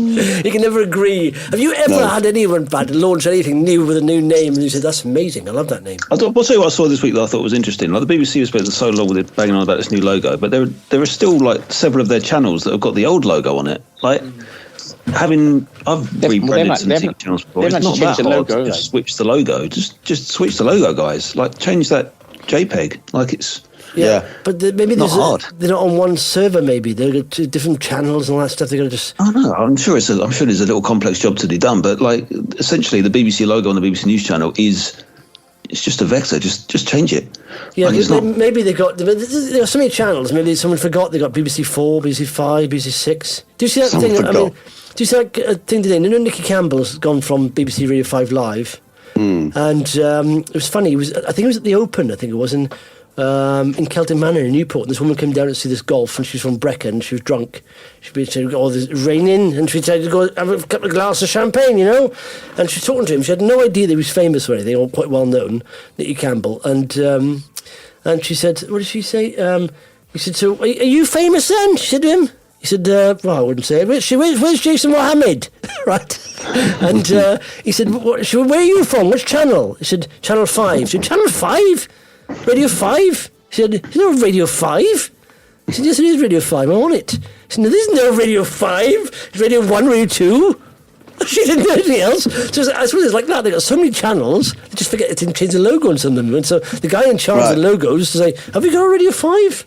He can never agree. Have you ever had anyone, Paddy, launch anything new with a new name and you said, that's amazing, I love that name? I'll tell you what I saw this week that I thought was interesting. Like the BBC has spent so long with it banging on about this new logo, but there are still like several of their channels that have got the old logo on it. Like I've rebranded some TV channels before. It's not that hard to just switch the logo. Just switch the logo, guys. Like change that JPEG. Like it's... Yeah, but maybe they're not on one server. Maybe they've got 2 different channels and all that stuff. They're going to just. Oh no, I'm sure there's a little complex job to be done. But like, essentially, the BBC logo on the BBC News channel it's just a vector. Just change it. Yeah, like maybe they got. There are so many channels. Maybe someone forgot they got BBC 4, BBC 5, BBC 6. Do you see that thing? I mean, do you see that thing today? You know, Nicky Campbell's gone from BBC Radio 5 Live, and it was funny. I think it was at the Open. I think it was in Kelton Manor in Newport. And this woman came down to see this golf, and she was from Brecon. She was drunk. She said, "Oh, there's raining," and she said to go have a couple of glasses of champagne, And she was talking to him. She had no idea that he was famous or anything, or quite well known, Nicky Campbell. And she said, "What did she say?" He said, "So are you famous then?" She said to him. He said, "Well, I wouldn't say it. Where's Jason Mohammed?" Right? And he said, "Where are you from? Which channel?" He said, "Channel 5." She said, "Channel 5? Radio 5?" He said, "Is there a Radio 5? He said, "Yes, it is Radio 5. I'm on it." He said, "No, there's no Radio 5. It's Radio 1, Radio 2. She didn't know anything else. So I suppose it's like that. They've got so many channels, they just forget to change the logo on some of them. And so the guy in charge of the logos to say, "Have we got a Radio 5?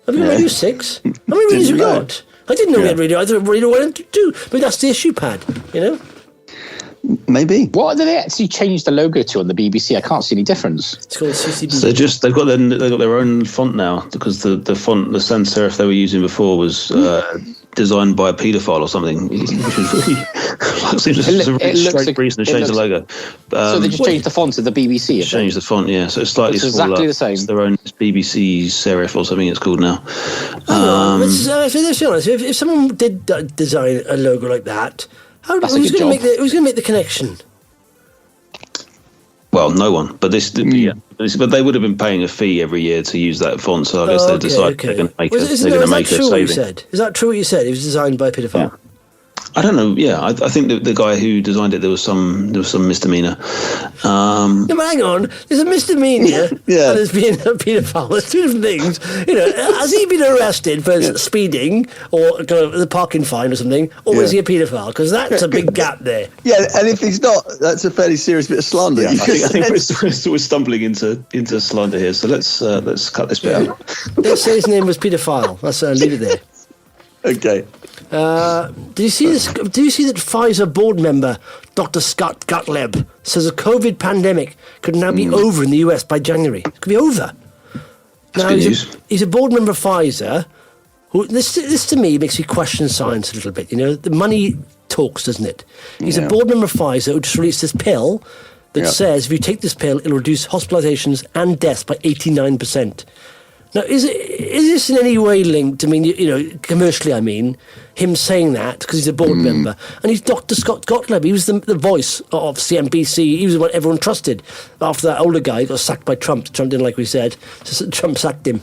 Have we got Radio 6? How many radios have we got?" I didn't know we had radio. I thought Radio 1 and 2. But that's the issue, Pad, Maybe. What did they actually change the logo to on the BBC? I can't see any difference. It's called CCB. So they've got their own font now, because the font, the sans serif they were using before was designed by a paedophile or something, which was really seems a really strange reason to change the logo. So they just changed the font of the BBC. Changed the font, yeah. So it's slightly smaller. Exactly the same. It's their own BBC serif or something it's called now. Let's be honest. If someone did design a logo like that, who's going to make the connection? Well, no one. But but they would have been paying a fee every year to use that font. So I guess they decided they're going to make a saving. Is that true what you said? It was designed by a paedophile. Yeah. I don't know. Yeah, I think the guy who designed it, there was some misdemeanor. No, but hang on. There's a misdemeanor. Yeah. And there's being a paedophile. There's 2 different things. Has he been arrested for speeding or the parking fine or something, or is he a paedophile? Because that's a big gap there. Yeah, and if he's not, that's a fairly serious bit of slander. Yeah, I think we're stumbling into slander here. So let's cut this bit out. Let's say his name was paedophile. Let's leave it there. Okay. Do you see this? Do you see that Pfizer board member Dr. Scott Gottlieb says the COVID pandemic could now be over in the US by January? It could be over. Now he's a board member of Pfizer. This to me makes me question science a little bit. The money talks, doesn't it? He's a board member of Pfizer who just released this pill that says if you take this pill, it'll reduce hospitalizations and deaths by 89%. Now, is this in any way linked? I mean, commercially, him saying that because he's a board member. And he's Dr. Scott Gottlieb. He was the voice of CNBC. He was the one everyone trusted. After that older guy got sacked by Trump. Trump didn't like what he said. So Trump sacked him.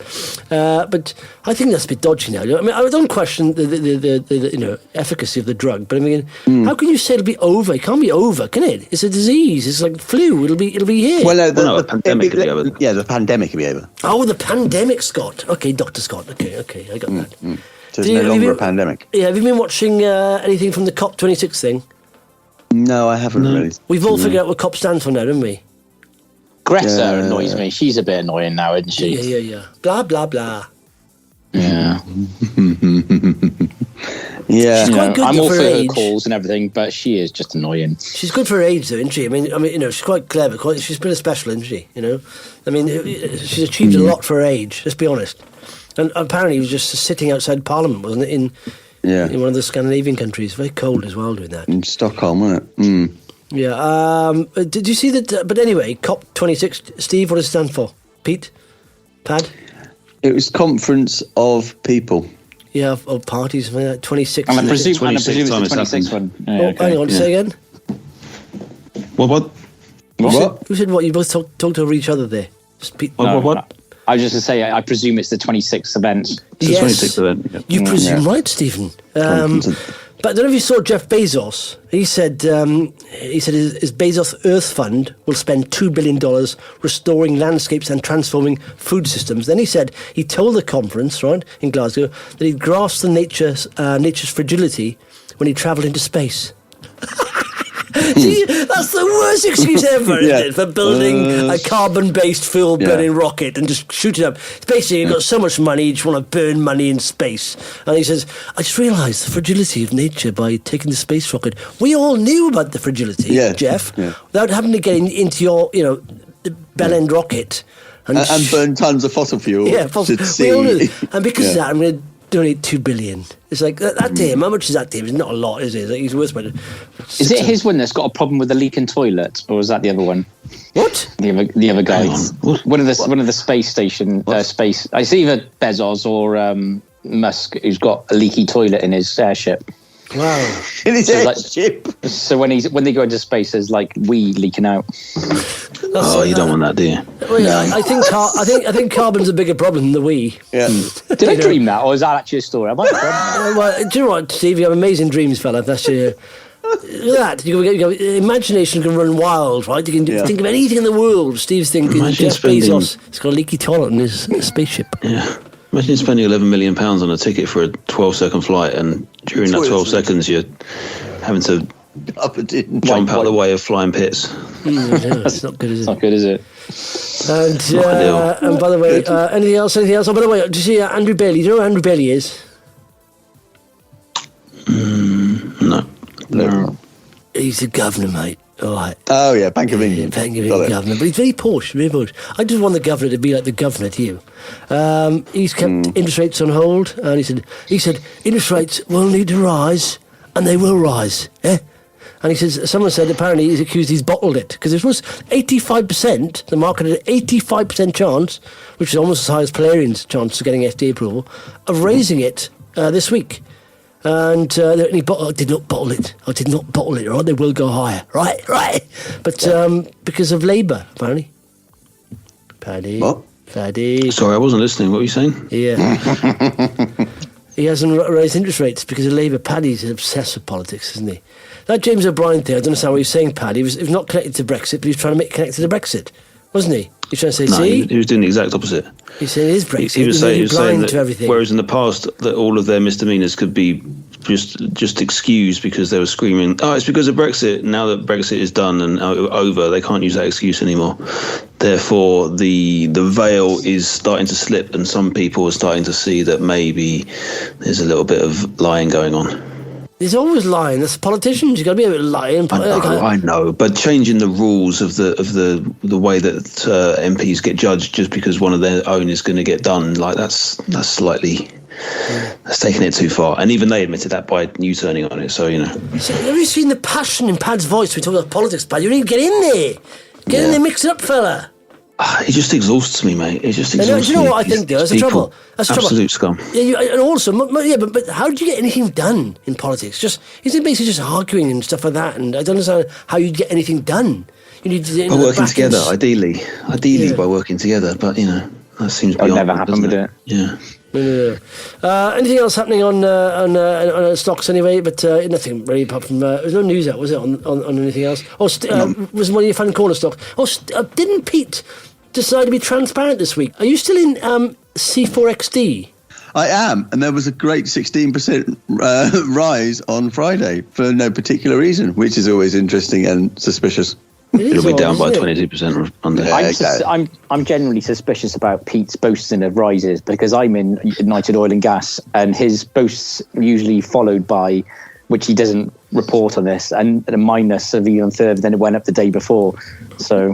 But I think that's a bit dodgy now. I mean, I don't question the efficacy of the drug. But I mean, how can you say it'll be over? It can't be over, can it? It's a disease. It's like flu. It'll be here. Well, the pandemic will be over. Yeah, the pandemic will be over. Oh, the pandemic, Scott. Okay, Dr. Scott. Okay, I got that. So it's no longer a pandemic. Yeah, have you been watching anything from the COP26 thing? No, I haven't really. We've all figured out what COP stands for now, haven't we? Greta annoys me. She's a bit annoying now, isn't she? Yeah. Blah, blah, blah. Yeah. Yeah. She's quite good I'm all for for her her age. calls and everything, but she is just annoying. She's good for her age, though, isn't she? I mean, she's quite clever. She's pretty special, isn't she? I mean, she's achieved a lot for her age. Let's be honest. And apparently, he was just sitting outside Parliament, wasn't it? In one of the Scandinavian countries, very cold as well, doing that. In Stockholm, wasn't it? Mm. Yeah. Did you see that? But anyway, COP26. Steve, what does it stand for? Pete, Pad. It was Conference of People. Yeah, of parties, 26. And I presume it's 26 the times 26th one. Yeah, okay. Hang on, say again. What? Who said what? You both talked over each other there. Just Pete. What? I was just going to say, I presume it's the 26th event. It's the 26th event. Yeah. You presume right, Stephen. But I don't know if you saw Jeff Bezos. He said his Bezos Earth Fund will spend $2 billion restoring landscapes and transforming food systems. Then he told the conference, right, in Glasgow, that he'd grasped the nature's fragility when he travelled into space. See, that's the worst excuse ever, isn't it, for building a carbon-based fuel-burning rocket and just shoot it up. It's basically, you've got so much money, you just want to burn money in space. And he says, I just realised the fragility of nature by taking the space rocket. We all knew about the fragility, Jeff, without having to get into your, the bell-end rocket. And burn tons of fossil fuel. Yeah, fossil fuel. We all knew. And because of that, I'm going to donate $2 billion. It's like that to him. How much is that to him? It's not a lot, is it? It's like he's worth about. Is it his one that's got a problem with the leaking toilet, or is that the other one? What? The other guy. One of the space station space. It's either Bezos or Musk who's got a leaky toilet in his airship. Wow. In his airship. So when they go into space, there's like wee leaking out. You don't want that, do you? Well, yeah, I think carbon's a bigger problem than the wee. Yeah. Did I dream that, or is that actually a story? I might have done that. Well, do you know what, Steve? You have amazing dreams, fella. That's your. Look at that. Imagination can run wild, right? You can think of anything in the world. Steve's thinking Jeff Bezos has got a leaky toilet in his spaceship. Yeah. Imagine spending £11 million on a ticket for a 12-second flight, and during that 12 seconds, you're having to jump out the way of flying pits. That's not good, is it? It's not good, is it? And by the way, anything else? Oh, by the way, do you see Andrew Bailey? Do you know who Andrew Bailey is? No. He's the governor, mate. All right. Oh, yeah, Bank of England. Bank of England governor. But he's very posh, very posh. I just want the governor to be like the governor to you. He's kept interest rates on hold, and he said interest rates will need to rise, and they will rise. Yeah? And he says, someone said apparently he's accused he's bottled it, because it was 85%, the market had an 85% chance, which is almost as high as Polarian's chance of getting FDA approval, of raising it this week. And he did not bottle it. I did not bottle it, right? They will go higher. Right. But because of Labour, apparently. Paddy. What? Paddy. Sorry, I wasn't listening. What were you saying? Yeah. He hasn't raised interest rates because of Labour. Paddy's obsessed with politics, isn't he? That James O'Brien thing, I don't understand what he was saying, Paddy. He was not connected to Brexit, but he was trying to make it connected to Brexit, wasn't he? He was trying to say, see? He was doing the exact opposite. He said it is Brexit. He was saying that, to everything. Whereas in the past, that all of their misdemeanours could be just excused because they were screaming, it's because of Brexit. Now that Brexit is done and over, they can't use that excuse anymore. Therefore, the veil is starting to slip, and some people are starting to see that maybe there's a little bit of lying going on. There's always lying. That's politicians. You've got to be able to lie. I know, but changing the rules of the way that MPs get judged just because one of their own is going to get done, like that's slightly that's taking it too far. And even they admitted that by U-turning on it. So So, have you seen the passion in Pad's voice when we talk about politics, Pad? You need to get in there. Get in there, mix it up, fella. It just exhausts me, mate. It just exhausts me. Do you know what I think, though? That's the trouble. That's the Absolute trouble. scum. Yeah, and also, but how do you get anything done in politics? Is it basically just arguing and stuff like that? And I don't understand how you'd get anything done. You need to, by working together, ideally by working together. But that seems beyond. That'll never happen with it. Yeah. No. Anything else happening on stocks anyway? But nothing really apart from there's no news out, was it, on anything else? Was one of your fun corner stocks? Didn't Pete decide to be transparent this week? Are you still in C4XD? I am, and there was a great 16% rise on Friday for no particular reason, which is always interesting and suspicious. It'll be down by 22% on the. I'm generally suspicious about Pete's boasting of rises because I'm in United Oil and Gas, and his boasts usually followed by, which he doesn't report on this, and a minus of even further than it went up the day before. So.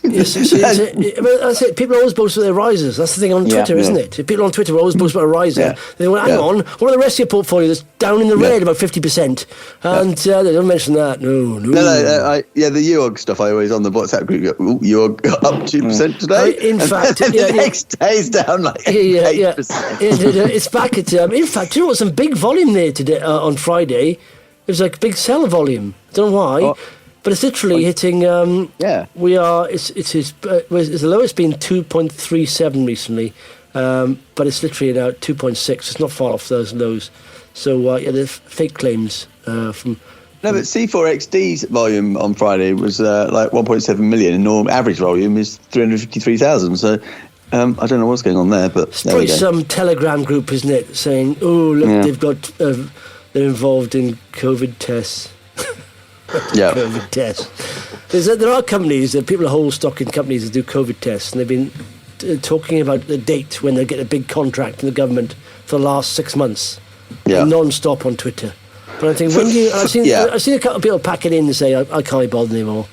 Yes, that's it. People always boast about their rises. That's the thing on Twitter, isn't it? People on Twitter always boast about a riser. Yeah. They go, hang on, what are the rest of your portfolio that's down in the red about 50%? And they don't mention that. No. The UOG stuff I always on the WhatsApp group go, UOG up 2% today. In fact, the next day's down like 8%. It's back at. In fact, you know what? Some big volume there today on Friday. It was like big seller volume. Don't know why. Oh. But it's literally hitting. We are. It's the lowest been 2.37 recently, but it's literally now 2.6. It's not far off those lows. So there's fake claims from. No, but C4XD's volume on Friday was like 1.7 million, and normal average volume is 353,000. So I don't know what's going on there, but it's probably some Telegram group, isn't it? Saying, "Oh, look, they've got they're involved in COVID tests." COVID tests. There are companies, people hold stock in companies that do COVID tests, and they've been talking about the date when they get a big contract from the government for the last 6 months, non-stop on Twitter. But I think I've seen a couple of people pack it in and say, I can't be bothered anymore.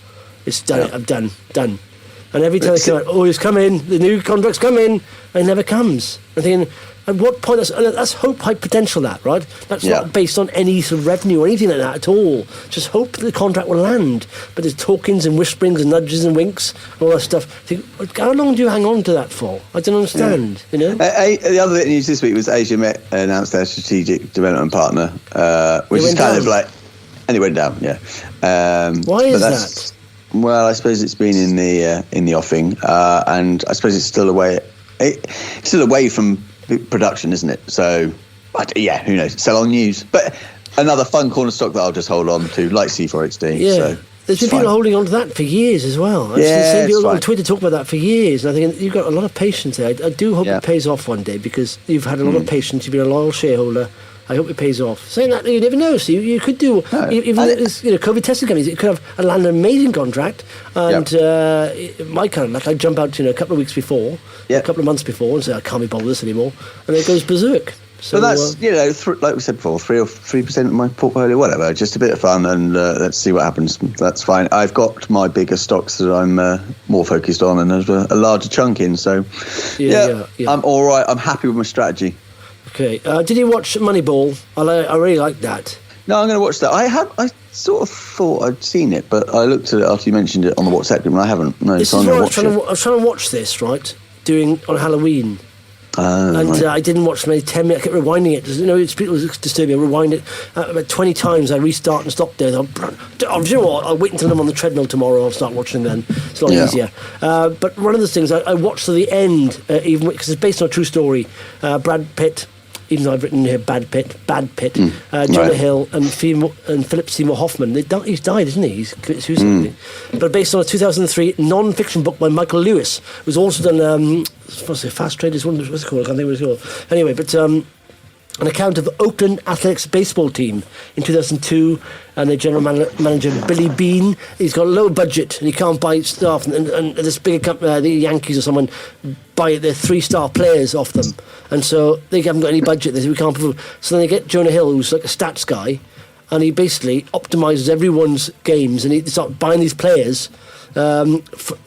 It's done. I'm done. And every time they come out, it's coming. The new contract's coming, and it never comes. I'm thinking, at what point? That's hope, high potential. That right? That's not based on any sort of revenue or anything like that at all. Just hope that the contract will land. But there's talkings and whisperings and nudges and winks and all that stuff. How long do you hang on to that for? I don't understand. You know. The other bit of news this week was Asia Met announced their strategic development partner, which is kind of like, and it went down. Yeah. Why is that? Well, I suppose it's been in the offing, and I suppose it's still away from production, isn't it? So, who knows? Sell on news, but another fun corner stock that I'll just hold on to, like C4XD. Yeah, so there's been people holding on to that for years as well. I've seen people on Twitter talk about that for years, and I think you've got a lot of patience there. I do hope it pays off one day because you've had a lot of patience. You've been a loyal shareholder. I hope it pays off. Saying that, you never know. So you could do, even COVID testing companies, it could have land an amazing contract. And my kind of luck, I jump out a couple of weeks before, a couple of months before, and say, I can't be bothered with this anymore. And it goes berserk. So but that's, like we said before, 3% of my portfolio, whatever. Just a bit of fun, and let's see what happens. That's fine. I've got my bigger stocks that I'm more focused on, and there's a larger chunk in. So, I'm all right. I'm happy with my strategy. Okay. Did you watch Moneyball? I really liked that. No, I'm going to watch that. I sort of thought I'd seen it, but I looked at it after you mentioned it on the WhatsApp group, and I haven't. No, this is why I was trying to watch this, right? On Halloween. I didn't watch maybe 10 minutes. I kept rewinding it. It's people disturb me. I rewind it about 20 times. I restart and stop there. You know what? I'll wait until I'm on the treadmill tomorrow. I'll start watching then. It's a lot easier. But one of the things I watched to the end, even because it's based on a true story. Brad Pitt. Even though I've written here Bad Pitt, Jonah Hill and Philip Seymour Hoffman. He's died, isn't he? He's committed suicide. But based on a 2003 non-fiction book by Michael Lewis, who's also done, Fast Traders, what's it called? I can't think what it's called. Anyway, but an account of the Oakland Athletics baseball team in 2002, and the general manager Billy Bean. He's got a low budget and he can't buy staff, and this bigger company, the Yankees or someone, buy their 3-star players off them, and so they haven't got any budget. They say we can't. So then they get Jonah Hill, who's like a stats guy, and he basically optimises everyone's games, and he starts buying these players that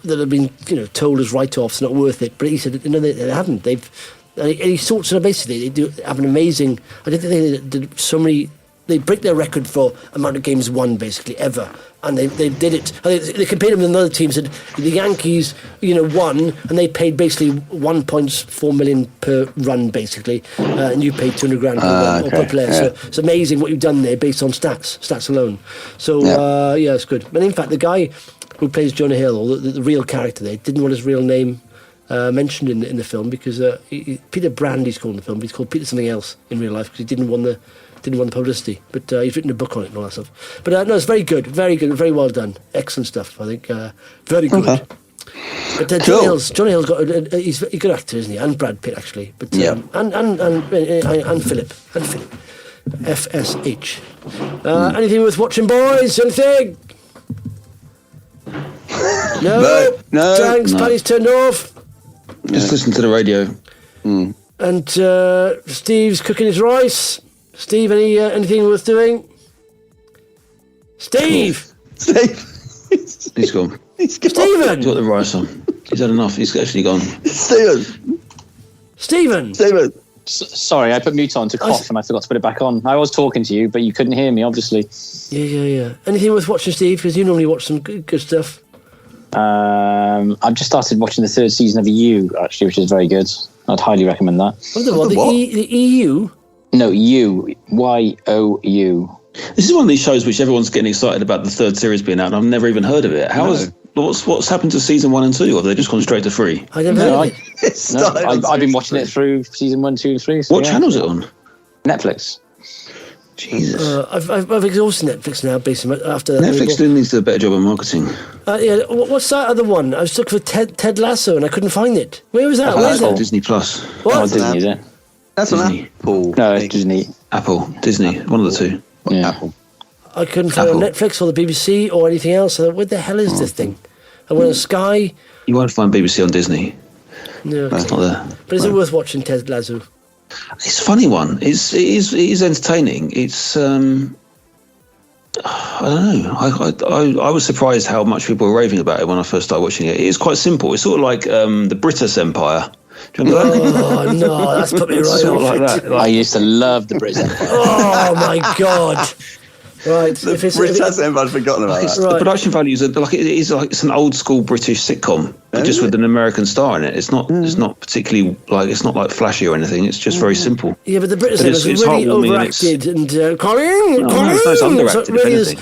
have been told as write-offs, not worth it. But he said they haven't. And he sorts of basically they have an amazing. I don't think they did so many. They break their record for amount of games won basically ever And they did it. They compared them with another team. Said the Yankees, won, and they paid basically 1.4 million per run, basically, and you paid 200 grand per player. Yeah. So it's amazing what you've done there based on stats alone. So it's good. And in fact, the guy who plays Jonah Hill, or the real character there, didn't want his real name mentioned in the film because Peter Brand he's called in the film, but he's called Peter something else in real life because he didn't want the publicity, but he's written a book on it and all that stuff. But no, it's very good, very well done, excellent stuff. I think very good. Okay. But Johnny Hill's got he's a good actor, isn't he? And Brad Pitt actually, but and Philip FSH. Anything worth watching, boys? Anything? No. Thanks. Paddy's turned off. Just listen to the radio. And Steve's cooking his rice. Steve, anything worth doing? Steve! He's gone. Stephen! He's got the rice on. He's had enough. He's actually gone. Stephen! Sorry, I put mute on to cough and I forgot to put it back on. I was talking to you, but you couldn't hear me, obviously. Yeah. Anything worth watching, Steve? Because you normally watch some good stuff. I've just started watching the 3rd season of You, actually, which is very good. I'd highly recommend that. The EU? No, You. YOU. This is one of these shows which everyone's getting excited about the 3rd series being out, and I've never even heard of it. What's happened to season 1 and 2? Have they just gone straight to 3? I never heard of it. I've been watching it through season 1, 2, and 3. So what channel is it on? Netflix. Jesus. I've exhausted Netflix now, basically. After Netflix needs to do a better job of marketing. What's that other one? I was looking for Ted Lasso and I couldn't find it. Where was that? Where is it? Disney Plus. What? Oh, Disney, is it? That's Disney. An Apple. No, it's Disney. Apple. Disney. One of the two. Yeah. Apple. I couldn't find it on Netflix or the BBC or anything else. I thought, what the hell is this thing? I went on Sky. You won't find BBC on Disney. No, that's not there. But is it worth watching Ted Lasso? It's a funny one. It is entertaining. It's I don't know. I was surprised how much people were raving about it when I first started watching it. It's quite simple. It's sort of like the British Empire. Do you remember that? Oh no, that's put me right sort off. Like that. I used to love the British Empire. Oh my god. Right, the British Empire, I'd forgotten about that. The production values are like it's an old school British sitcom, but just with an American star in it. It's not particularly it's not like flashy or anything. It's just very simple. Yeah, but the British Empire is really overacted and Colin. It's underacted. So really,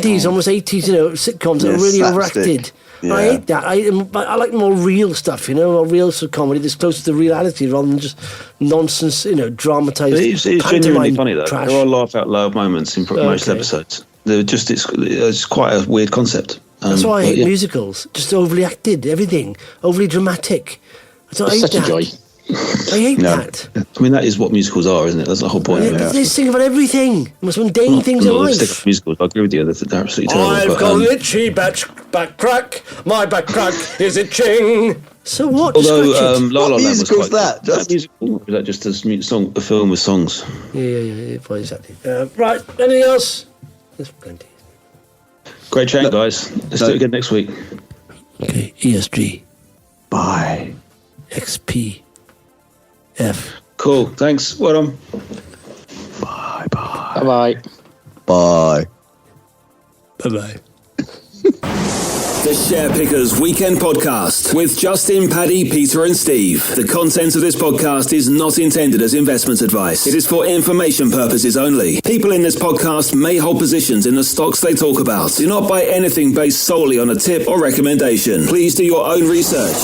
70s, almost 80s, sitcoms that are really overacted. Yeah. I hate that. I like more real stuff, more real sort of comedy that's closer to reality rather than just nonsense, dramatised. It's genuinely funny though. Trash. There are laugh out loud moments in most episodes. They're just it's quite a weird concept. That's why I hate musicals. Just overly acted, everything overly dramatic. I hate such that. a joy. I hate that. I mean, that is what musicals are, isn't it? That's the whole point. Yeah, they sing about everything. The most mundane things in life. Musicals. I agree with you. They're absolutely terrible. I've got an itchy back crack. My back crack is itching. So what? Although La La Land was quite that? Just musical? Or was that just a film with songs? Yeah, exactly. Right. Anything else? There's plenty. Great chat, guys. Let's do it again next week. Okay. ESG. Bye. XP. F. Cool. Thanks. Well done. Bye. Bye. Bye. Bye. The Share Pickers Weekend Podcast with Justin, Paddy, Peter and Steve. The content of this podcast is not intended as investment advice. It is for information purposes only. People in this podcast may hold positions in the stocks they talk about. Do not buy anything based solely on a tip or recommendation. Please do your own research.